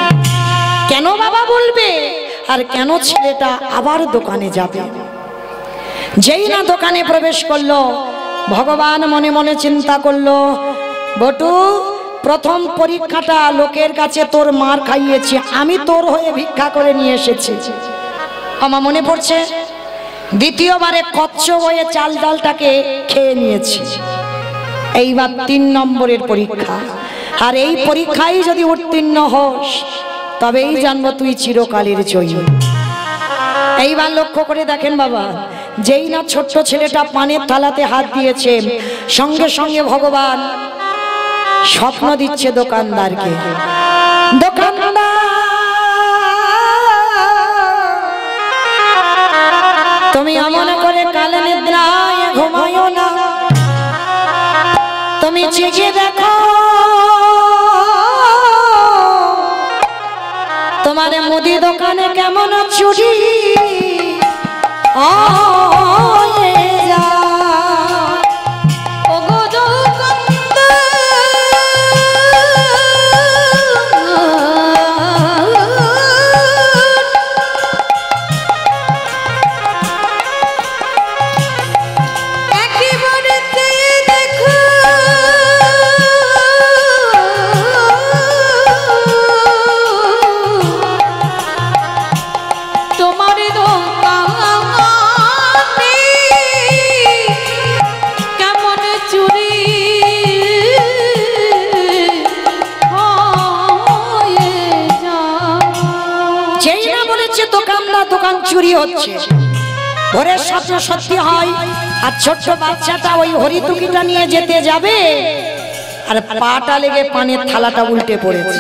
কেন বাবা বলবে? আর কেন ছেলেটা আবার দোকানে যাবে? যেই না দোকানে প্রবেশ করলো, ভগবান মনে মনে চিন্তা করলো, বটু প্রথম পরীক্ষাটা লোকের কাছে তোর মার খাইয়েছি, আমি তোর হয়ে ভিক্ষা করে নিয়ে এসেছি। আমার মনে পড়ছে দ্বিতীয়বারে কচ্ছ বয়ে চাল ডালটাকে খেয়ে নিয়েছি। এইবার 3 নম্বরের পরীক্ষা, আর এই পরীক্ষায় যদি উত্তীর্ণ হস তবেই জানবো তুই চিরকালের জয়ী। এইবার লক্ষ্য করে দেখেন বাবা, যেই না ছোট্ট ছেলেটা পানের থালাতে হাত দিয়েছে, সঙ্গে সঙ্গে ভগবান স্বপ্ন দিচ্ছে দোকানদারকে, দোকানদার তুমি এমন করে কালে নিদ্রায় ঘুমায়ো না, তুমি জেগে দেখো তোমার মুদি দোকানে কেমন চুরি দোকান চুরি হচ্ছে, ভোরের স্বপ্ন সত্যি হয়। আর ছোট্ট বাচ্চাটা ওই হরিতুকিটা নিয়ে যেতে যাবে, আর পাটা লেগে পানের থালাটা উল্টে পড়েছে।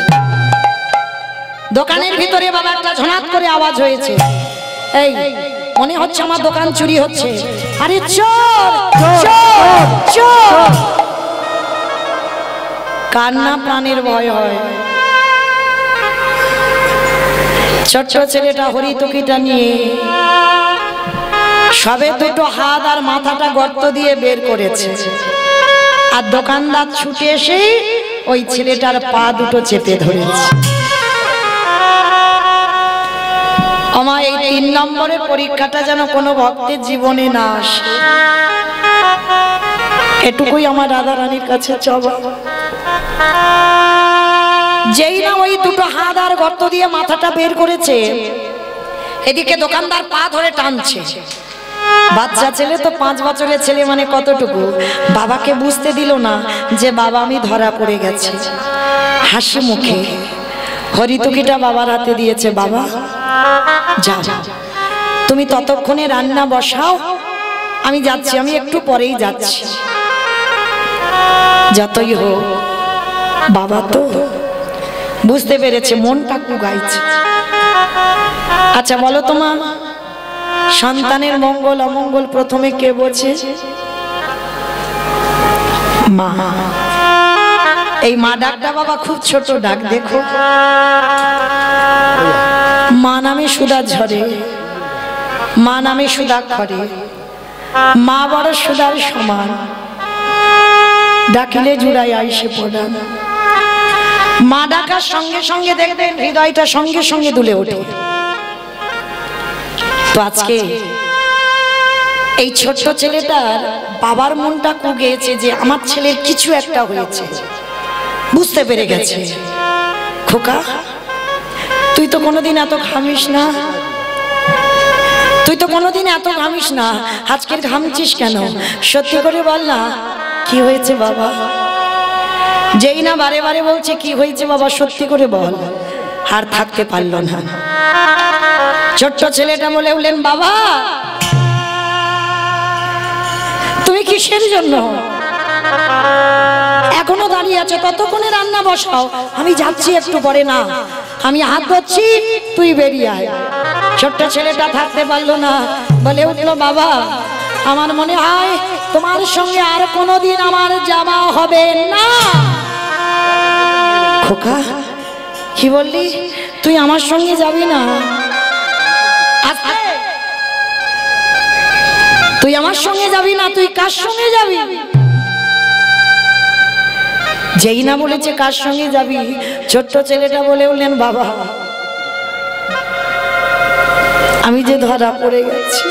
দোকানের ভিতরে বাবা একটা ঝনাত করে আওয়াজ হয়েছে, এই মনে হচ্ছে আমার দোকান চুরি হচ্ছে। আরে চোর চোর চোর, কান্না প্রাণের ভয় হয়। ছোট্ট ছেলেটা হরিতুকিটা নিয়ে সবে দুটো হাত আর মাথাটা গর্ত দিয়ে বের করেছে, আর দোকানদার ছুটে এসে ওই ছেলেটার পা দুটো চেপে ধরেছে। আমার এই 3 নম্বরের পরীক্ষাটা যেন কোনো ভক্তের জীবনে না আসে, এটুকুই আমার রাধা রানীর কাছে চাওয়া। যেই না ওই দুটো হাত আর গর্ত দিয়ে মাথাটা বের করেছে, এদিকে দোকানদার পা ধরে টানছে। বাচ্চা ছেলে তো 5 বছরের ছেলে, মানে কতটুকু, বাবাকে বুঝতে দিল না যে বাবা আমি ধরা পড়ে গেছি। হাসি মুখে হরিতুকিটা বাবার হাতে দিয়েছে, বাবা যা তুমি ততক্ষণে রান্না বসাও, আমি যাচ্ছি, আমি একটু পরেই যাচ্ছি। যতই হোক বাবা তো বুঝতে পেরেছে, মনটা কুগাইছে। আচ্ছা বলো তোমার সন্তানের মঙ্গল অমঙ্গল প্রথমে কে বোঝে? মা। এই মা ডাকটা বাবা খুব ছোট ডাক, দেখো মা নামে সুধা ঝরে, মা নামে সুধা খরে, মা বড় সুধার সমান, ডাকিলে জুড়াই আইসে পড়া। মা ডাকার সঙ্গে সঙ্গে দেখবেন হৃদয়টা সঙ্গে সঙ্গে দুলে ওঠে। তো আজকে এই ছোট্ট ছেলেটার বাবার মনটা কুগেছে যে আমার ছেলের কিছু একটা হয়েছে, বুঝতে পেরে গেছে। খোকা তুই তো কোনোদিন এত ঘামিস না, তুই তো কোনোদিন এত ঘামিস না, আজকের ঘামছিস কেন? সত্যি করে বল না কি হয়েছে বাবা। যেই না বারে বারে বলছে কি হয়েছে বাবা সত্যি করে বল, আর থাকতে পারল না। ছোট্ট ছেলেটা বলে উঠলেন, বাবা তুমি কিসের জন্য এখনো দাঁড়িয়ে আছো? ততক্ষণে রান্না বসাও, আমি যাচ্ছি একটু পরে। না আমি হাত ধরছি, তুই বেরিয়ে আয়। ছোট্ট ছেলেটা থাকতে পারলো না, বলে উঠলো, বাবা আমার মনে হয় তোমার সঙ্গে আর কোনোদিন আমার যাওয়া হবে না। খোকা কি বললি? তুই আমার সঙ্গে যাবি না? তুই আমার সঙ্গে যাবি না? তুই কার সঙ্গে যাবি? যেই না বলেছে কার সঙ্গে যাবি, ছোট্ট ছেলেটা বলে উঠলেন, বাবা আমি যে ধরা পড়ে গেছি,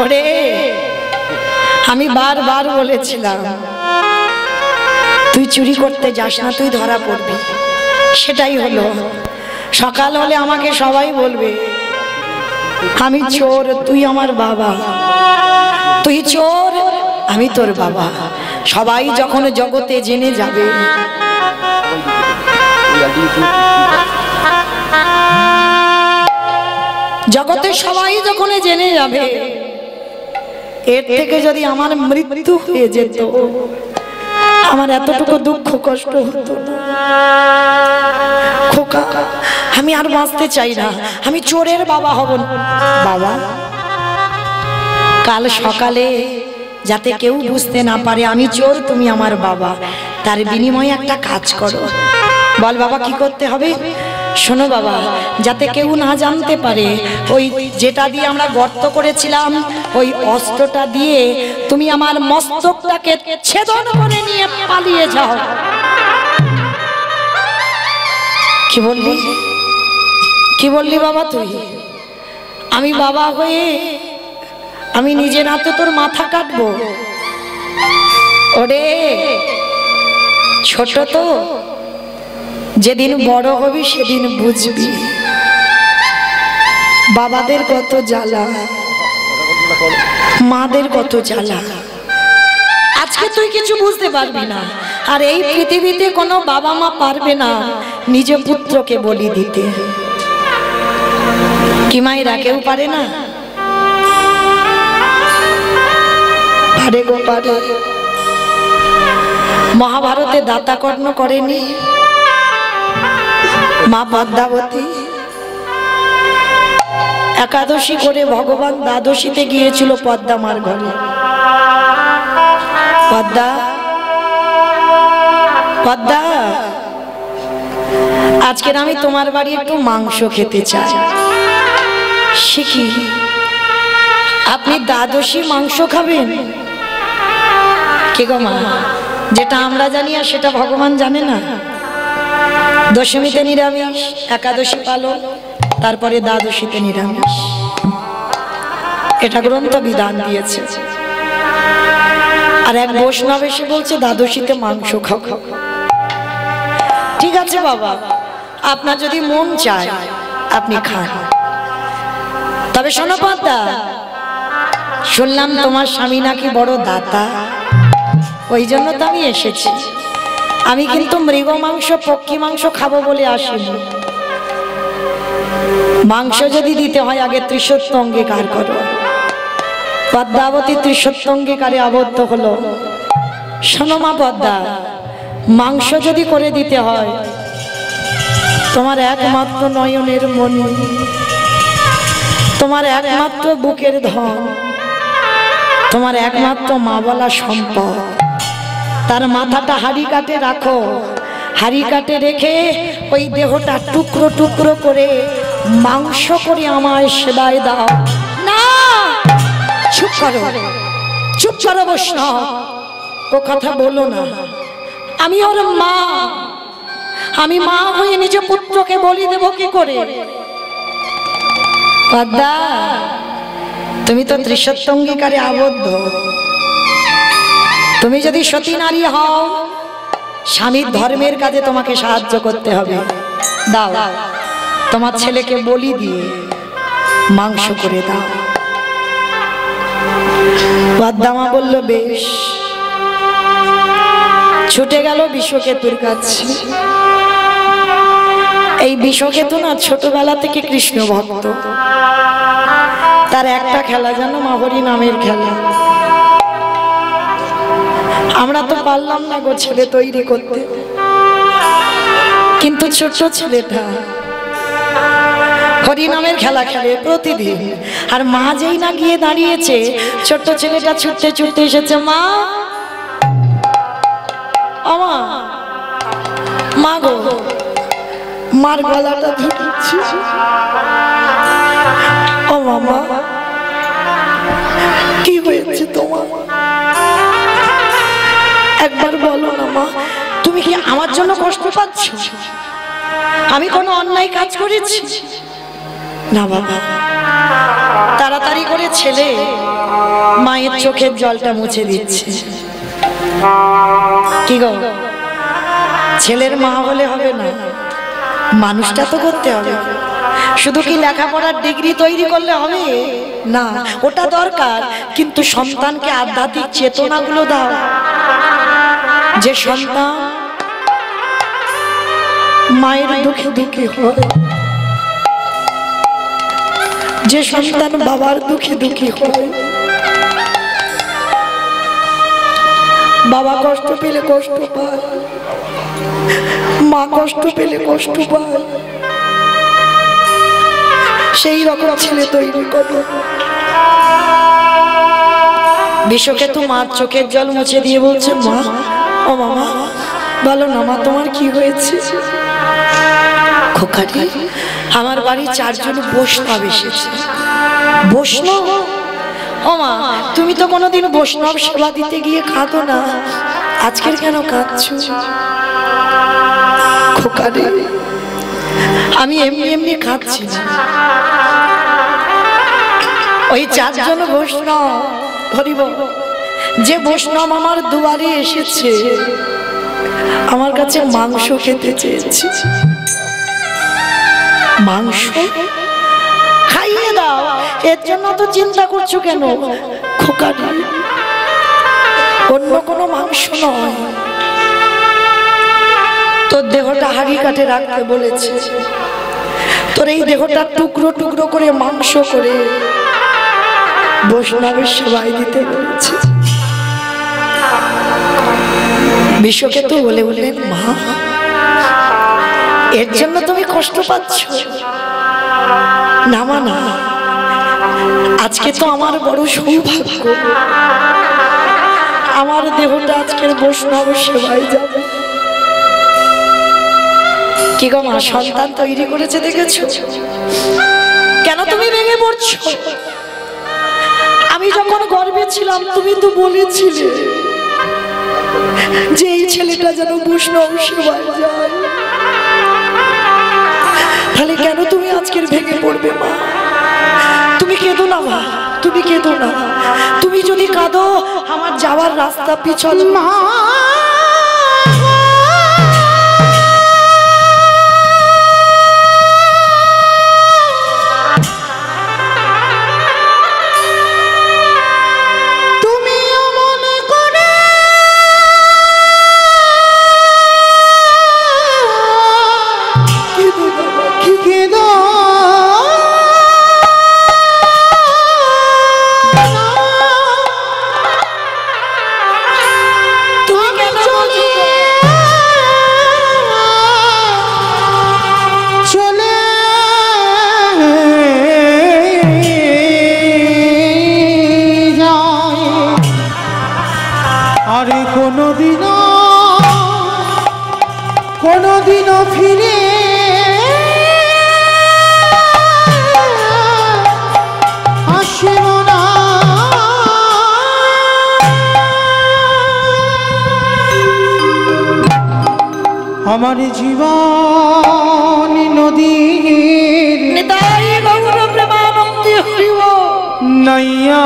ওরে আমি বারবার বলেছিলাম তুই চুরি করতে যাস না, তুই ধরা পড়বি। সেটাই হলো। সকাল হলে আমাকে সবাই বলবে আমি চোর, তুই আমার বাবা। তুই চোর, আমি তোর বাবা। সবাই যখন জগতে জেনে যাবে, জগতে সবাই যখন জেনে যাবে, এর থেকে যদি আমার মৃত্যু হয়ে যেত, আমার এতটুকু দুঃখ কষ্ট হতো না। খোকা, আমি আর বাঁচতে চাই না, আমি চোরের বাবা হব না। বাবা, কাল সকালে যাতে কেউ বুঝতে না পারে আমি চোর, তুমি আমার বাবা, তার বিনিময়ে একটা কাজ করো। বল বাবা, কি করতে হবে? শোনো বাবা, যাতে কেউ না জানতে পারে, ওই যেটা দিয়ে আমরা গর্ত করেছিলাম, ওই অস্ত্রটা দিয়ে তুমি আমার মস্তকটাকে ছেদন করে নিয়ে পালিয়ে যাও। কি বললি? কি বললি বাবা তুই? আমি বাবা হয়ে আমি নিজের হাতে তোর মাথা কাটবো? ওরে ছোট তো, যেদিন বড় হবি সেদিন বুঝবি বাবাদের কত জ্বালা, মাদের কত জ্বালা। আজকে তুই কিছু বুঝতে পারবি না, আর এই পৃথিবীতে কোনো বাবা মা পারবে না নিজ পুত্রকে বলি দিতে। কি মায়েরা কেউ পারে না? পারে গো, পারে। মহাভারতে দাতাকর্ণ করেনি মা পদ্মাবতী? একাদশী করে ভগবান দ্বাদশীতে গিয়েছিল পদ্মা মার ঘরে। পদ্মা, পদ্মা, আজকের আমি তোমার বাড়ি একটু মাংস খেতে চাই। শিখি, আপনি দ্বাদশী মাংস খাবেন? কে গো মা? যেটা আমরা জানি আর সেটা ভগবান জানে না। দশমীতে নিরামিষ, একাদশী পালন, তারপরে দ্বাদশীতে নিরামিষ। এটা গ্রন্থ বিধান দিয়েছে। আর এক বৈষ্ণব এসে বলছে দ্বাদশীতে মাংস খাও। ঠিক আছে বাবা, আপনার যদি মন চায় আপনি খান। তবে শোনো পদ্মা, শুনলাম তোমার স্বামী নাকি বড় দাতা, ওই জন্য তো আমি এসেছি। আমি কিন্তু মৃগ মাংস, পক্ষী মাংস খাবো বলে আসিনি। মাংস যদি দিতে হয় আগে ত্রিসত্য অঙ্গীকার করো। পদ্মাবতী ত্রিসত্য অঙ্গীকারে আবদ্ধ হলো। শোনো মা পদ্মা, মাংস যদি করে দিতে হয়, তোমার একমাত্র নয়নের মণি, তোমার একমাত্র বুকের ধন, তোমার একমাত্র মা বলা সম্পদ, তার মাথাটা হাড়ি কাটে রাখো। হাড়ি কাটে রেখে ওই দেহটা টুকরো টুকরো করে মাংস করে আমায় সেবায় দাও। না, চুপ করো, চুপ করো বৈষ্ণব, ও কথা বলো না। আমি ওর মা, আমি মা হয়ে নিজ পুত্রকে বলি দেব কি করে? পদ্মা, তুমি তো ত্রিসত্য অঙ্গীকারে আবদ্ধ। তুমি যদি সতী নারী হও, স্বামীর ধর্মের কাজে তোমাকে সাহায্য করতে হবে। দাও, তোমার ছেলেকে বলি দিয়ে মাংস করে দাও। পদ্মা বলল বেশ। ছুটে গেল বিষকেতুর কাছে। এই বিষকেতু না ছোটবেলা থেকে কৃষ্ণ ভক্ত। তার একটা খেলা জানো, মাহরি নামের খেলা। আমরা তো পারলাম না গো ছেলে তৈরি করতে, কিন্তু ছোট ছেলেটা হরি নামের খেলা খেলে প্রতিদিন। আর মা যেই না গিয়ে দাঁড়িয়েছে, ছোট্ট ছেলেটা ছুটতে ছুটতে এসেছে। মা, আমা, মা গো, মার গলাটা ধরেছি। ও মামা, কি হয়েছে তোমার? একবার বলো না মা, তুমি কি আমার জন্য কষ্ট পাচ্ছ? আমি কোনো অন্যায় কাজ করেছি? না বাবা, তাড়াতাড়ি করে ছেলে মায়ের চোখের জলটা মুছে দিচ্ছে। কি গো, ছেলের মা হলে হবে না, মানুষটা তো করতে হবে। শুধু কি লেখাপড়ার ডিগ্রি তৈরি করলে হবে না, ওটা দরকার, কিন্তু সন্তানকে আধ্যাত্মিক চেতনাগুলো দাও। যে সন্তান মায়ের দুঃখে দুঃখী হয়, যে সন্তান বাবার দুঃখে দুঃখী হয়, বাবা কষ্ট পেলে কষ্ট পায়, মা কষ্ট পেলে কষ্ট পায়, সেই রকম ছেলে তৈরি করো। বিশ্বকেতু মার চোখের জল মুছে দিয়ে বলছে, মা, ও মামা, বলো না মা, তোমার কি হয়েছে? খোকাটি, আমার বাড়ি 4 জন বৈষ্ণব এসেছে। বৈষ্ণব? ও মা, তুমি তো কোনোদিন বৈষ্ণব সেবা দিতে গিয়ে কাঁদো না, আজকের কেন কাঁদছো? খোকাটি, আমি এমনি এমনি কাঁদছি না, ওই 4 জন বৈষ্ণব, হরিব, যে বৈষ্ণব আমার দুয়ারে এসেছে, আমার কাছে মাংস খেতে চেয়েছে। মাংস খাইয়ে দাও, এর জন্য তো চিন্তা করছো কেন? খোকাটি, অন্য কোনো মাংস নয়, তোর দেহটা হাড়ি কাঠে রাখতে বলেছে, তোর এই দেহটা টুকরো টুকরো করে মাংস করে বৈষ্ণবের সেবায় দিতে বলেছে। বিশ্বকেতু বলে বললেন, মা, এর জন্য তুমি কষ্ট পাচ্ছ? না মা, না, আজকে তো আমার বড় সৌভাগ্য, আমার দেহটা আজকের বৈষ্ণব সেবায় যাবে। কি গো মা, সন্তান তৈরি করেছে দেখেছো? কেন তুমি ভেঙে পড়ছো? আমি যখন গর্ভে ছিলাম তুমি তো বলেছিলে যে এই ছেলেটা যেন বৈষ্ণব সেবায় যায়, তাহলে কেন তুমি আজকের ভেঙে পড়বে? মা, তুমি কেঁদো না মা, তুমি কেঁদো না, তুমি যদি কাঁদো আমার যাওয়ার রাস্তা পিছল। মা, কোনদিনও ফিরে আসিব না। আমার জীবন নদীর নাইয়া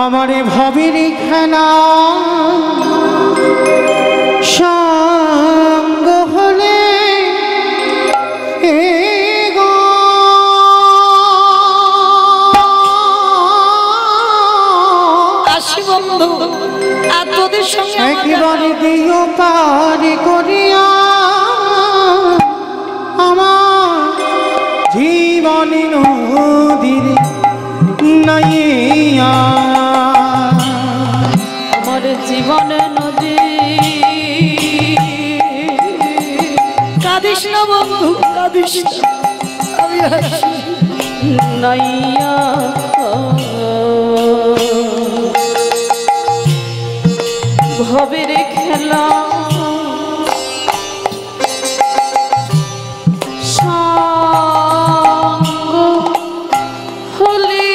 আমারে ভবের খেলা সঙ্গ হলে আসি বন্ধু, আর তোদের সঙ্গে একেবারে দিও পার করিয়া আমার জীবন নদীর নাইয়া। আমার জীবন নদী, কাঁদিস না বন্ধু, কাঁদিস না, আমি আসি। নাইয়া ভবের খেলা সঙ্গ হলে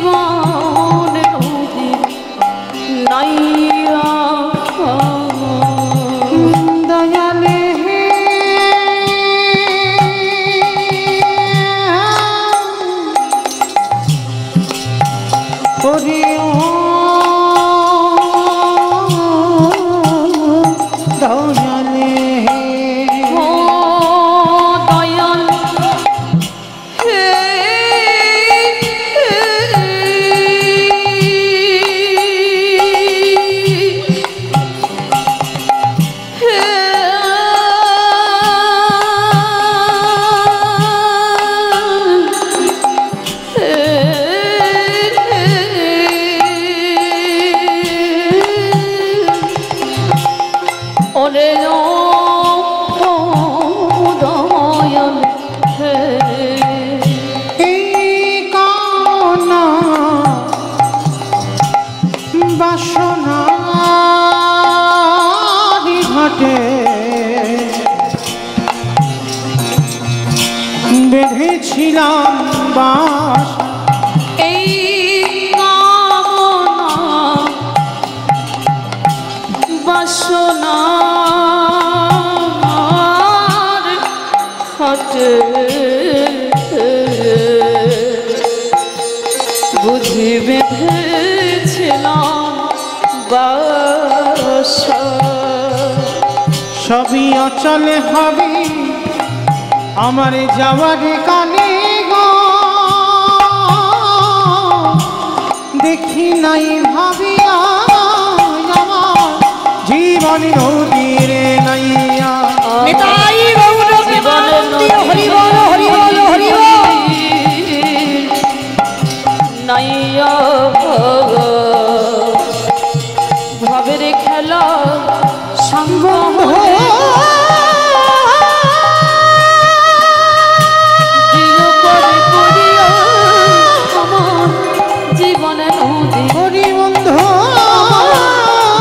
জীবন নদী নাইয়া দয়ালে করিও দয়ালে ও দয়াল হে ওরে ও দয়াল হে এই কামনা বাসনারি ঘটে বেঁধেছিলাম বাস এই কামনা বাসনার খাটে বুঝি বেঁধেছিলাম বাসা সবই অচলে হবে আমার যাওয়ার কানে গো দেখি নাই ভাবিয়া আমার জীবন নদীরে নাইয়া নিতাই গৌর প্রেমানন্দে হরি বল হরি বল হরি বল। নাইয়া ভাবের খেলা সঙ্গ দিও করে করিয়া আমার জীবনে নদী হরি বন্ধু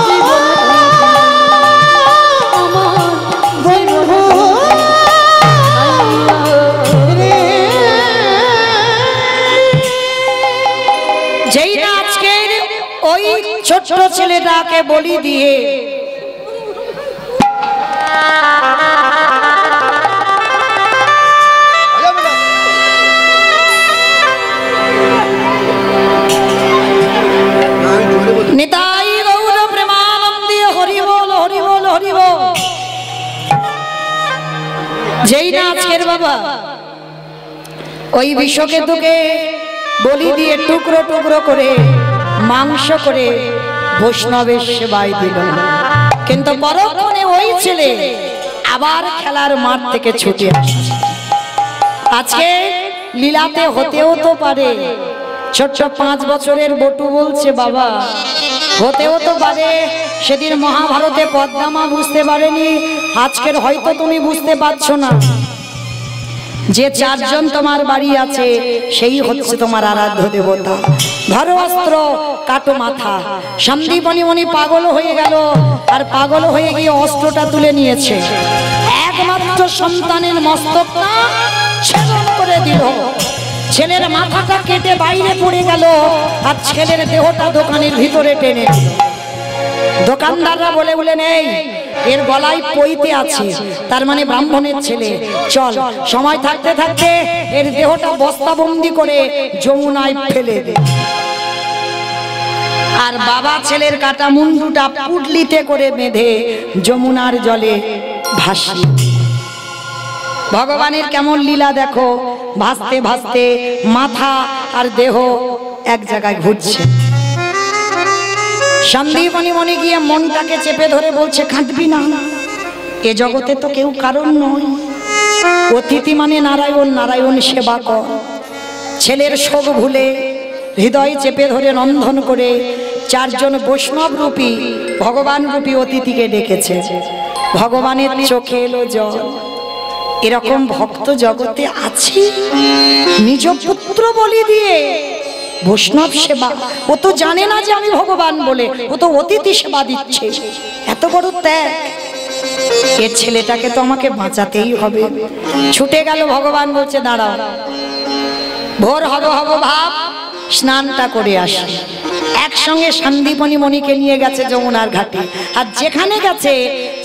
জীবনে আমার বন্ধু রে যেই না আজকের ওই ছোট ছেলেটাকে বলি দিয়ে নিতাই গৌর প্রেমানন্দে হরি বল হরি বল হরি বল। যেই না আজকের বাবা ওই বিশ্বকেতুকে বলি দিয়ে টুকরো টুকরো করে মাংস করে বৈষ্ণবের সেবায় দিল, কিন্তু পরক্ষণে ওই ছেলে আবার খেলার মাঠ থেকে ছুটে আসছে। আজকে লীলাতে হতেও তো পারে, ছোট্ট 5 বছরের বটু বলছে বাবা হতেও তো পারে সেদিন মহাভারতে পদ্মামা বুঝতে পারেনি, আজকের হয়তো তুমি বুঝতে পারছো না। যে 4 জন তোমার বাড়ি আছে সেই হচ্ছে তোমার আরাধ্য দেবতা। ধরো অস্ত্র, কাটো মাথা। সন্দীপনি মনি পাগল হয়ে গেল, আর পাগল হয়ে গিয়ে অস্ত্রটা তুলে নিয়েছে, একমাত্র সন্তানের মস্তকটা ছেদন করে দিল। ছেলের মাথাটা কেটে বাইরে পড়ে গেল, আর ছেলের দেহটা দোকানের ভিতরে টেনে দিল। দোকানদাররা বলে বলে নেই এর গলায় পইতে আছে, তার মানে ব্রাহ্মণের ছেলে, চল সময় থাকতে থাকতে এর দেহটা বস্তাবন্দি করে যমুনায় ফেলে দে। আর বাবা ছেলের কাটা মুন্ডুটা পুটলিতে করে বেঁধে যমুনার জলে ভাসিয়ে। ভগবানের কেমন লীলা দেখো, ভাসতে ভাসতে মাথা আর দেহ এক জায়গায় ঘুরছে। সন্দীপনি মনে গিয়ে মনটাকে চেপে ধরে বলছে কাঁদবি না, এ জগতে তো কেউ কারণ নয়, অতিথি মানে নারায়ণ, নারায়ণ সেবা কর। ছেলের শোক ভুলে হৃদয় চেপে ধরে রন্ধন করে 4 জন বৈষ্ণব রূপী ভগবান রূপী অতিথিকে ডেকেছে। ভগবানের চোখে এলো জল, এরকম ভক্ত জগতে আছে নিজ পুত্র বলি দিয়ে বৈষ্ণব সেবা। ও তো জানে না যে আমি ভগবান বলে, ও তো অতিথি সেবা দিচ্ছে। এত বড় ত্যাগ, এর ছেলেটাকে তো আমাকে বাঁচাতেই হবে। ছুটে গেল, ভগবান বলছে দাঁড়াও, ভোর হব হব ভাব স্নানটা করে আসি। একসঙ্গে সন্দীপনী মণিকে নিয়ে গেছে যমুনার ঘাটে, আর যেখানে গেছে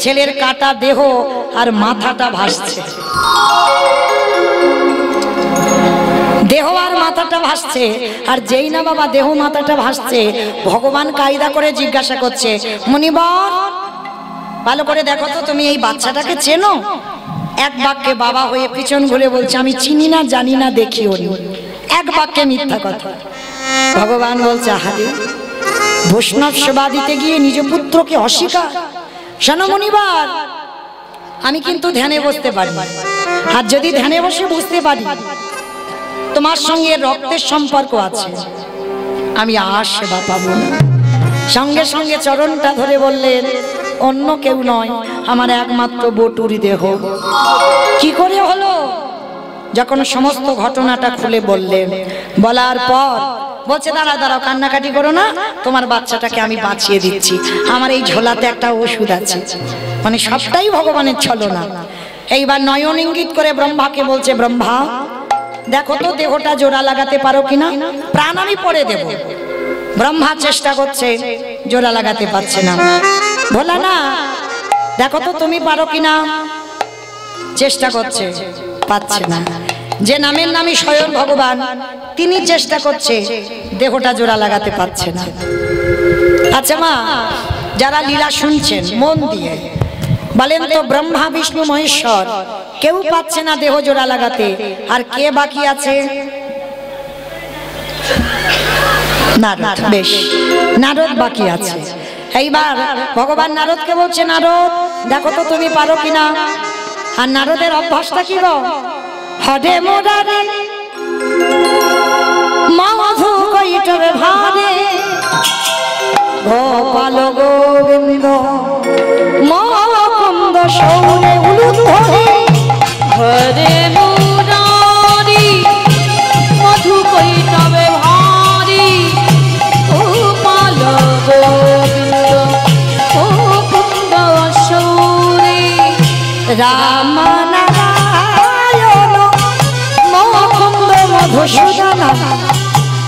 ছেলের কাটা দেহ আর মাথাটা ভাসছে, দেহ আর মাথাটা ভাসছে। আর যেই না বাবা দেহ মাথাটা ভাসছে, ভগবান কায়দা করে জিজ্ঞাসা করছে, মুনিবর ভালো করে দেখো তো তুমি এই বাচ্চাটাকে চেনো? এক বাক্যে বাবা হয়ে পিছন ঘুরে বলছে, আমি চিনি না, জানি না, দেখিও নি। এক বাক্যে মিথ্যা কথা। ভগবান বলছে, আহারে বৈষ্ণব সেবা দিতে গিয়ে নিজ পুত্রকে অস্বীকার। শোনো মুনিবার, আমি কিন্তু ধ্যানে বসতে পারি, আর যদি ধ্যানে বসে বুঝতে পারি তোমার সঙ্গে রক্তের সম্পর্ক আছে, আমি আর সেবা পাবো না। সঙ্গে সঙ্গে চরণটা ধরে বললেন, অন্য কেউ নয়, আমার একমাত্র বটুরি দেহ। কি করে হলো? যখন সমস্ত ঘটনাটা খুলে বললেন, বলার পর বলছে, দাঁড়াও দাঁড়াও, কান্নাকাটি করো না, তোমার বাচ্চাটাকে আমি বাঁচিয়ে দিচ্ছি, আমার এই ঝোলাতে একটা ওষুধ আছে। মানে সবটাই ভগবানের ছলনা। এইবার নয়ন ইঙ্গিত করে ব্রহ্মাকে বলছে, ব্রহ্মা দেখো তো দেহটা জোড়া লাগাতে পারো কিনা, প্রাণ আমি পড়ে দেব। ব্রহ্মা চেষ্টা করছে, জোড়া লাগাতে পারছে না। ভোলা না, দেখো তো তুমি পারো কিনা, চেষ্টা করছে, পাচ্ছে না। যে নামের নামই স্বয়ং ভগবান, তিনি চেষ্টা করছে, দেহটা জোড়া লাগাতে পারছে না। আচ্ছা মা, যারা লীলা শুনছেন মন দিয়ে বলেন তো, ব্রহ্মা বিষ্ণু মহেশ্বর কেউ পাচ্ছে না দেহ জোড়া লাগাতে, আর কে বাকি আছে? নারদ। বেশ, নারদ বাকি আছে। এইবার ভগবান নারদকে বলছে, নারদ দেখো তো তুমি পারো কিনা। আর নারদের অভ্যাসটা কি গো? হরে মোরারে মাধু কইটবে ভারে, গোপাল গোবিন্দ মুকুন্দ সৌরে উলুধ্বনি। হরে মুরারি মধু কৈতবে ভারি, গোপাল গোবিন্দ মুকুন্দ সৌরে। রাম নারায়ণ মুকুন্দ মধুসূদন,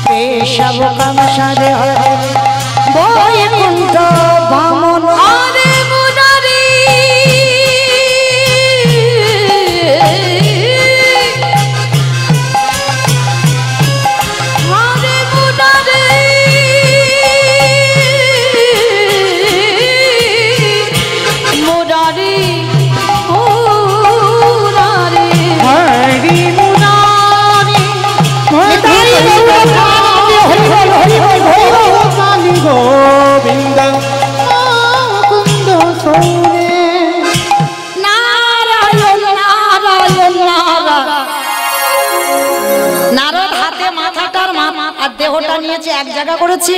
কেশব কামসারে হরে বৈকুণ্ঠ বামন। হরে মুরারি হরে মুরারি মুরারি মুরারি হরি মুরারি নিতাই গৌর হরি বল, হরি বল, হরি বল। গোপালি গোবিন্দ মুকুন্দ সৌরে। নারায়ণ নারায়ণ নারায়ণ। নারদ হাতে মাথাটার আর দেহটা নিয়েছে, এক জায়গা করেছি,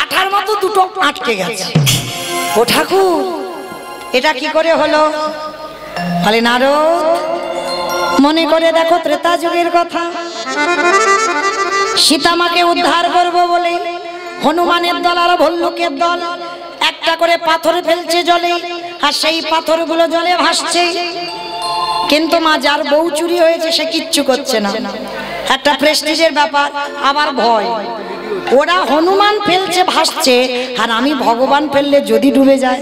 আঠার মতো দুটো আটকে গেছে। ও ঠাকুর, এটা কি করে হলো? বলে, নারদ মনে করে দেখো ত্রেতা যুগের কথা, সীতামাকে উদ্ধার করবো বলে হনুমানের দল আর ভল্লুকের দল একটা করে পাথর ফেলছে জলে, আর সেই পাথরগুলো জলে ভাসছে। কিন্তু মা, যার বউ চুরি হয়েছে সে কিচ্ছু করছে না, একটা প্রেস্টিজের ব্যাপার, আবার ভয়। ওরা হনুমান ফেলছে ভাসছে, আর আমি ভগবান ফেললে যদি ডুবে যায়।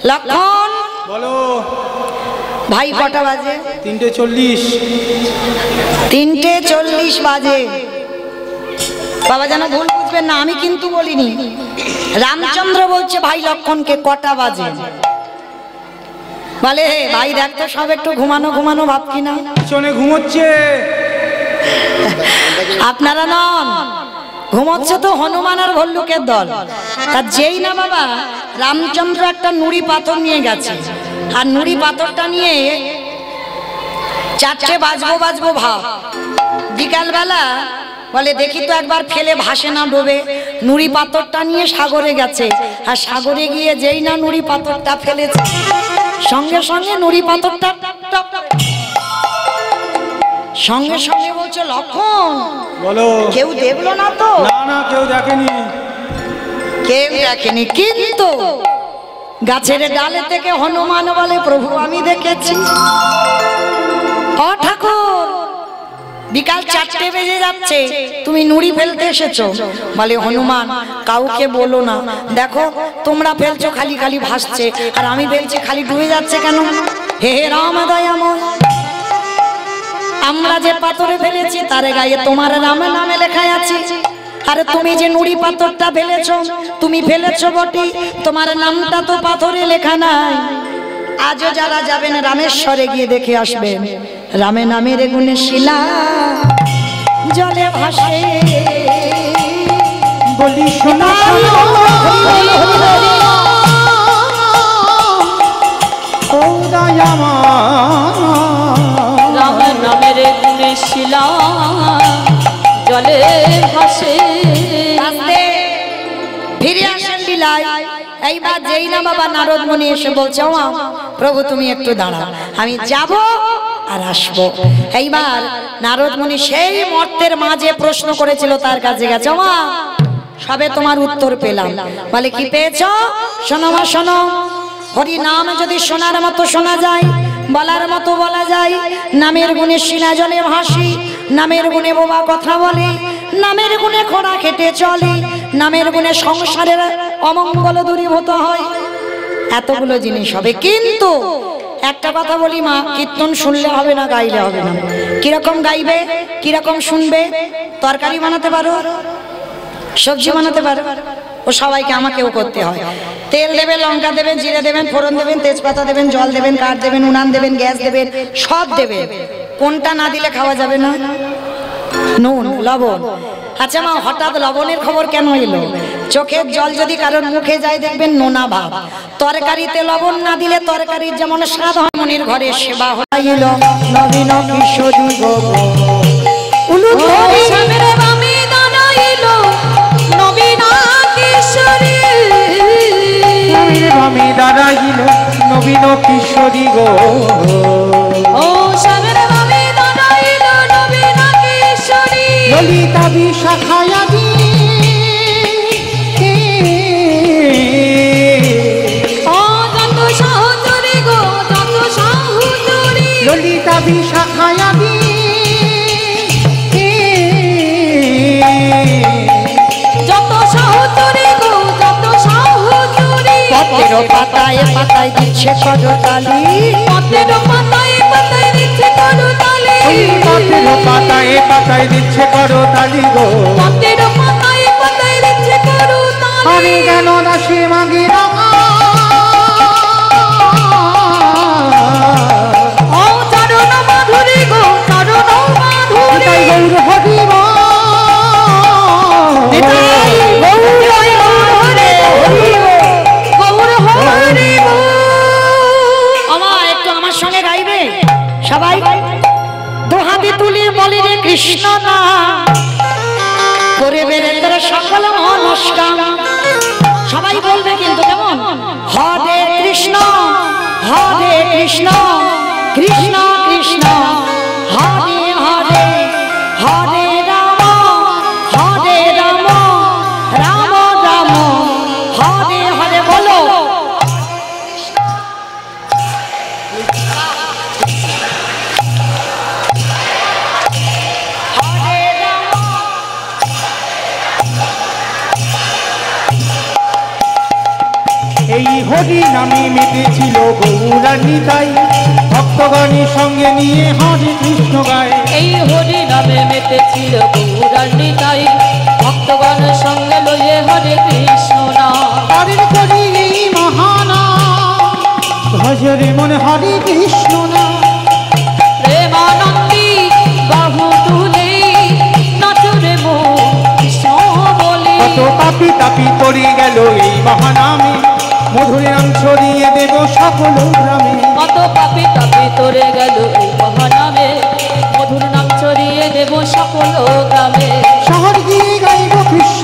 লক্ষণ বলো। ভাই কটা বাজে? 3:40। 3:40 বাজে। বাবা যেন ভুল বুঝবেন না, আমি কিন্তু বলিনি। রামচন্দ্র বলছে ভাই লক্ষণকে কটা বাজে। বলে, ভাই দেখ তো সব একটু ঘুমানো ঘুমানো ভাব কিনা। পিছনে ঘুমোচ্ছে। আপনারা নন, ঘুমোচ্ছে তো হনুমান আর ভল্লুকের দল। তার যেই না বাবা রামচন্দ্র একটা নুড়ি পাথর নিয়ে গেছে, আর নুড়ি পাথরটা নিয়ে 4টে বাজবো বাজবো ভাব। বিকালবেলা বলে, দেখি তো একবার ফেলে ভাসে না ডোবে। নুড়ি পাথরটা নিয়ে সাগরে গেছে, আর সাগরে গিয়ে যেই না নুড়ি পাথরটা ফেলেছে, সঙ্গে সঙ্গে নুড়ি পাথরটা সঙ্গে সঙ্গে বলছে, লক্ষণ বলো। কেউ দেখলো না তো? না না, কেউ দেখেনি। কেউ দেখেনি, কিন্তু গাছের ডালে থেকে হনুমান বলে, প্রভু আমি দেখেছি। ও ঠাকুর, বিকাল 4টে বেজে যাচ্ছে, তুমি নুড়ি ফেলতে এসেছো। বলে হনুমান কাউকে বলো না, দেখো তোমরা ফেলছো খালি খালি ভাসছে, আর আমি ফেলছি খালি ডুবে যাচ্ছে কেন? হে হে রাম দয়াময়, আমরা যে পাথরে ফেলেছি তার গায়ে তোমার রামের নামে লেখা আছে, আরে তুমি যে নুড়ি পাথরটা ফেলেছো, তুমি ফেলেছো বটে, তোমার নামটা তো পাথরে লেখা নাই। আজও যারা যাবেন রামেশ্বরে গিয়ে দেখে আসবেন, রামে নামের গুণে শিলা জলে ভাসে। বলি শোনো ও দয়াময়, রাম নামের গুণে শিলা জলে ভাসে। আস্তে ফিরে আসেন লীলায়। এইবার যেই না বাবা নারদ মুনি এসে বলছে ও প্রভু তুমি একটু দাঁড়াও, আমি যাব আর আসবো। এইবার নারদ মুনি সেই মর্তের মাঝে প্রশ্ন করেছিল তার কাছে গেছে, ও সবে তোমার উত্তর পেলাম। বলে কি পেয়েছো? শোনো মা শোনো, হরি নাম যদি শোনার মতো শোনা যায়, বলার মতো বলা যায়, নামের গুণে শিলা জলে ভাসি, নামের গুণে বোবা কথা বলে, নামের গুণে খোঁড়া খেটে চলে, নামের গুণে সংসারের অমঙ্গল দূরীভূত হয়, এতগুলো জিনিস হবে। কিন্তু একটা কথা বলি মা, কীর্তন শুনলে হবে না, গাইলে হবে না। কিরকম গাইবে, কিরকম শুনবে? তরকারি বানাতে পারো, সবজি বানাতে পারো, ও সবাইকে আমাকেও করতে হয়। তেল দেবেন, লঙ্কা দেবেন, জিরে দেবেন, ফোড়ন দেবেন, তেজপাতা দেবেন, জল দেবেন, কাঠ দেবেন, উনান দেবেন, গ্যাস দেবেন, সব দেবেন। কোনটা না দিলে খাওয়া যাবে না? নুন, লবণ। আচ্ছা মা, হঠাৎ লবণের খবর কেন এলো? চোখের জল যদি কারোর মুখে যায় দেখবেন নোনা ভাব। তরকারিতে লবণ না দিলে তরকারির যেমন স্বাদ হয়, মনির ঘরে সেবা হইল নবীন কিশোরী গো উলুধ্বনি। শ্যামের বামে দাঁড়াইলো নবীনা কিশোরী, আমি দাঁড়াইল নবীন কিশোরী গো। ও শ্যামের বামে দাঁড়াইলো নবীনা কিশোরী, ললিতা বিশাখায়াদি ও যত সহচরী গো যত সহচরী, ললিতা বিশাখায়াদি যত সহচরী গো যত সহচরী, পথের পাতায় পাতায় দিচ্ছে করতালি, পথের পাতায় পাতায় দিচ্ছে করতালি, পথের পাতায় পাতায় দিচ্ছে করতালি গো। পথের পাতায় পাতায় দিচ্ছে করতালি, আমি কেন দাসী মাগি রামা, ও চরণ মাধুরী গো চরণ মাধুরী, তাই গৌর হরিব গৌর হরি গো। আমার একটু আমার সঙ্গে গাইবে সবাই? দুহাতে তুলি বলি রে কৃষ্ণ না করে বেরেন্দ্র সকল নমস্কার। সবাই বলবে কিন্তু কেমন? হরে কৃষ্ণ কৃষ্ণ কৃষ্ণ হরে হরে, হরে রাম রাম রাম হরে হরে। বলো এই হরি নামে মেতেছিল গৌরানী তাই, ভক্তগণের সঙ্গে নিয়ে হরে কৃষ্ণ গায়। এই হরি নামে মেতেছিল গৌরানী তাই, ভক্তগণ সঙ্গে লইয়ে হরে কৃষ্ণ নাম, হরের করি এই মহানা, ভজরে মনে হরে কৃষ্ণ না। প্রেমানন্দী বাহু তুলে নাচরে মো কৃষ্ণ বলে, কত পাপি তাপি তরি গেল এই মহানামে, মধুর নাম ছড়িয়ে দেব সকল গ্রামে। কত পাপি তাপি তরে গেল এই মহানামে, মধুর নাম ছড়িয়ে দেব সকল গ্রামে। শহর গিয়ে গাইব কৃষ্ণ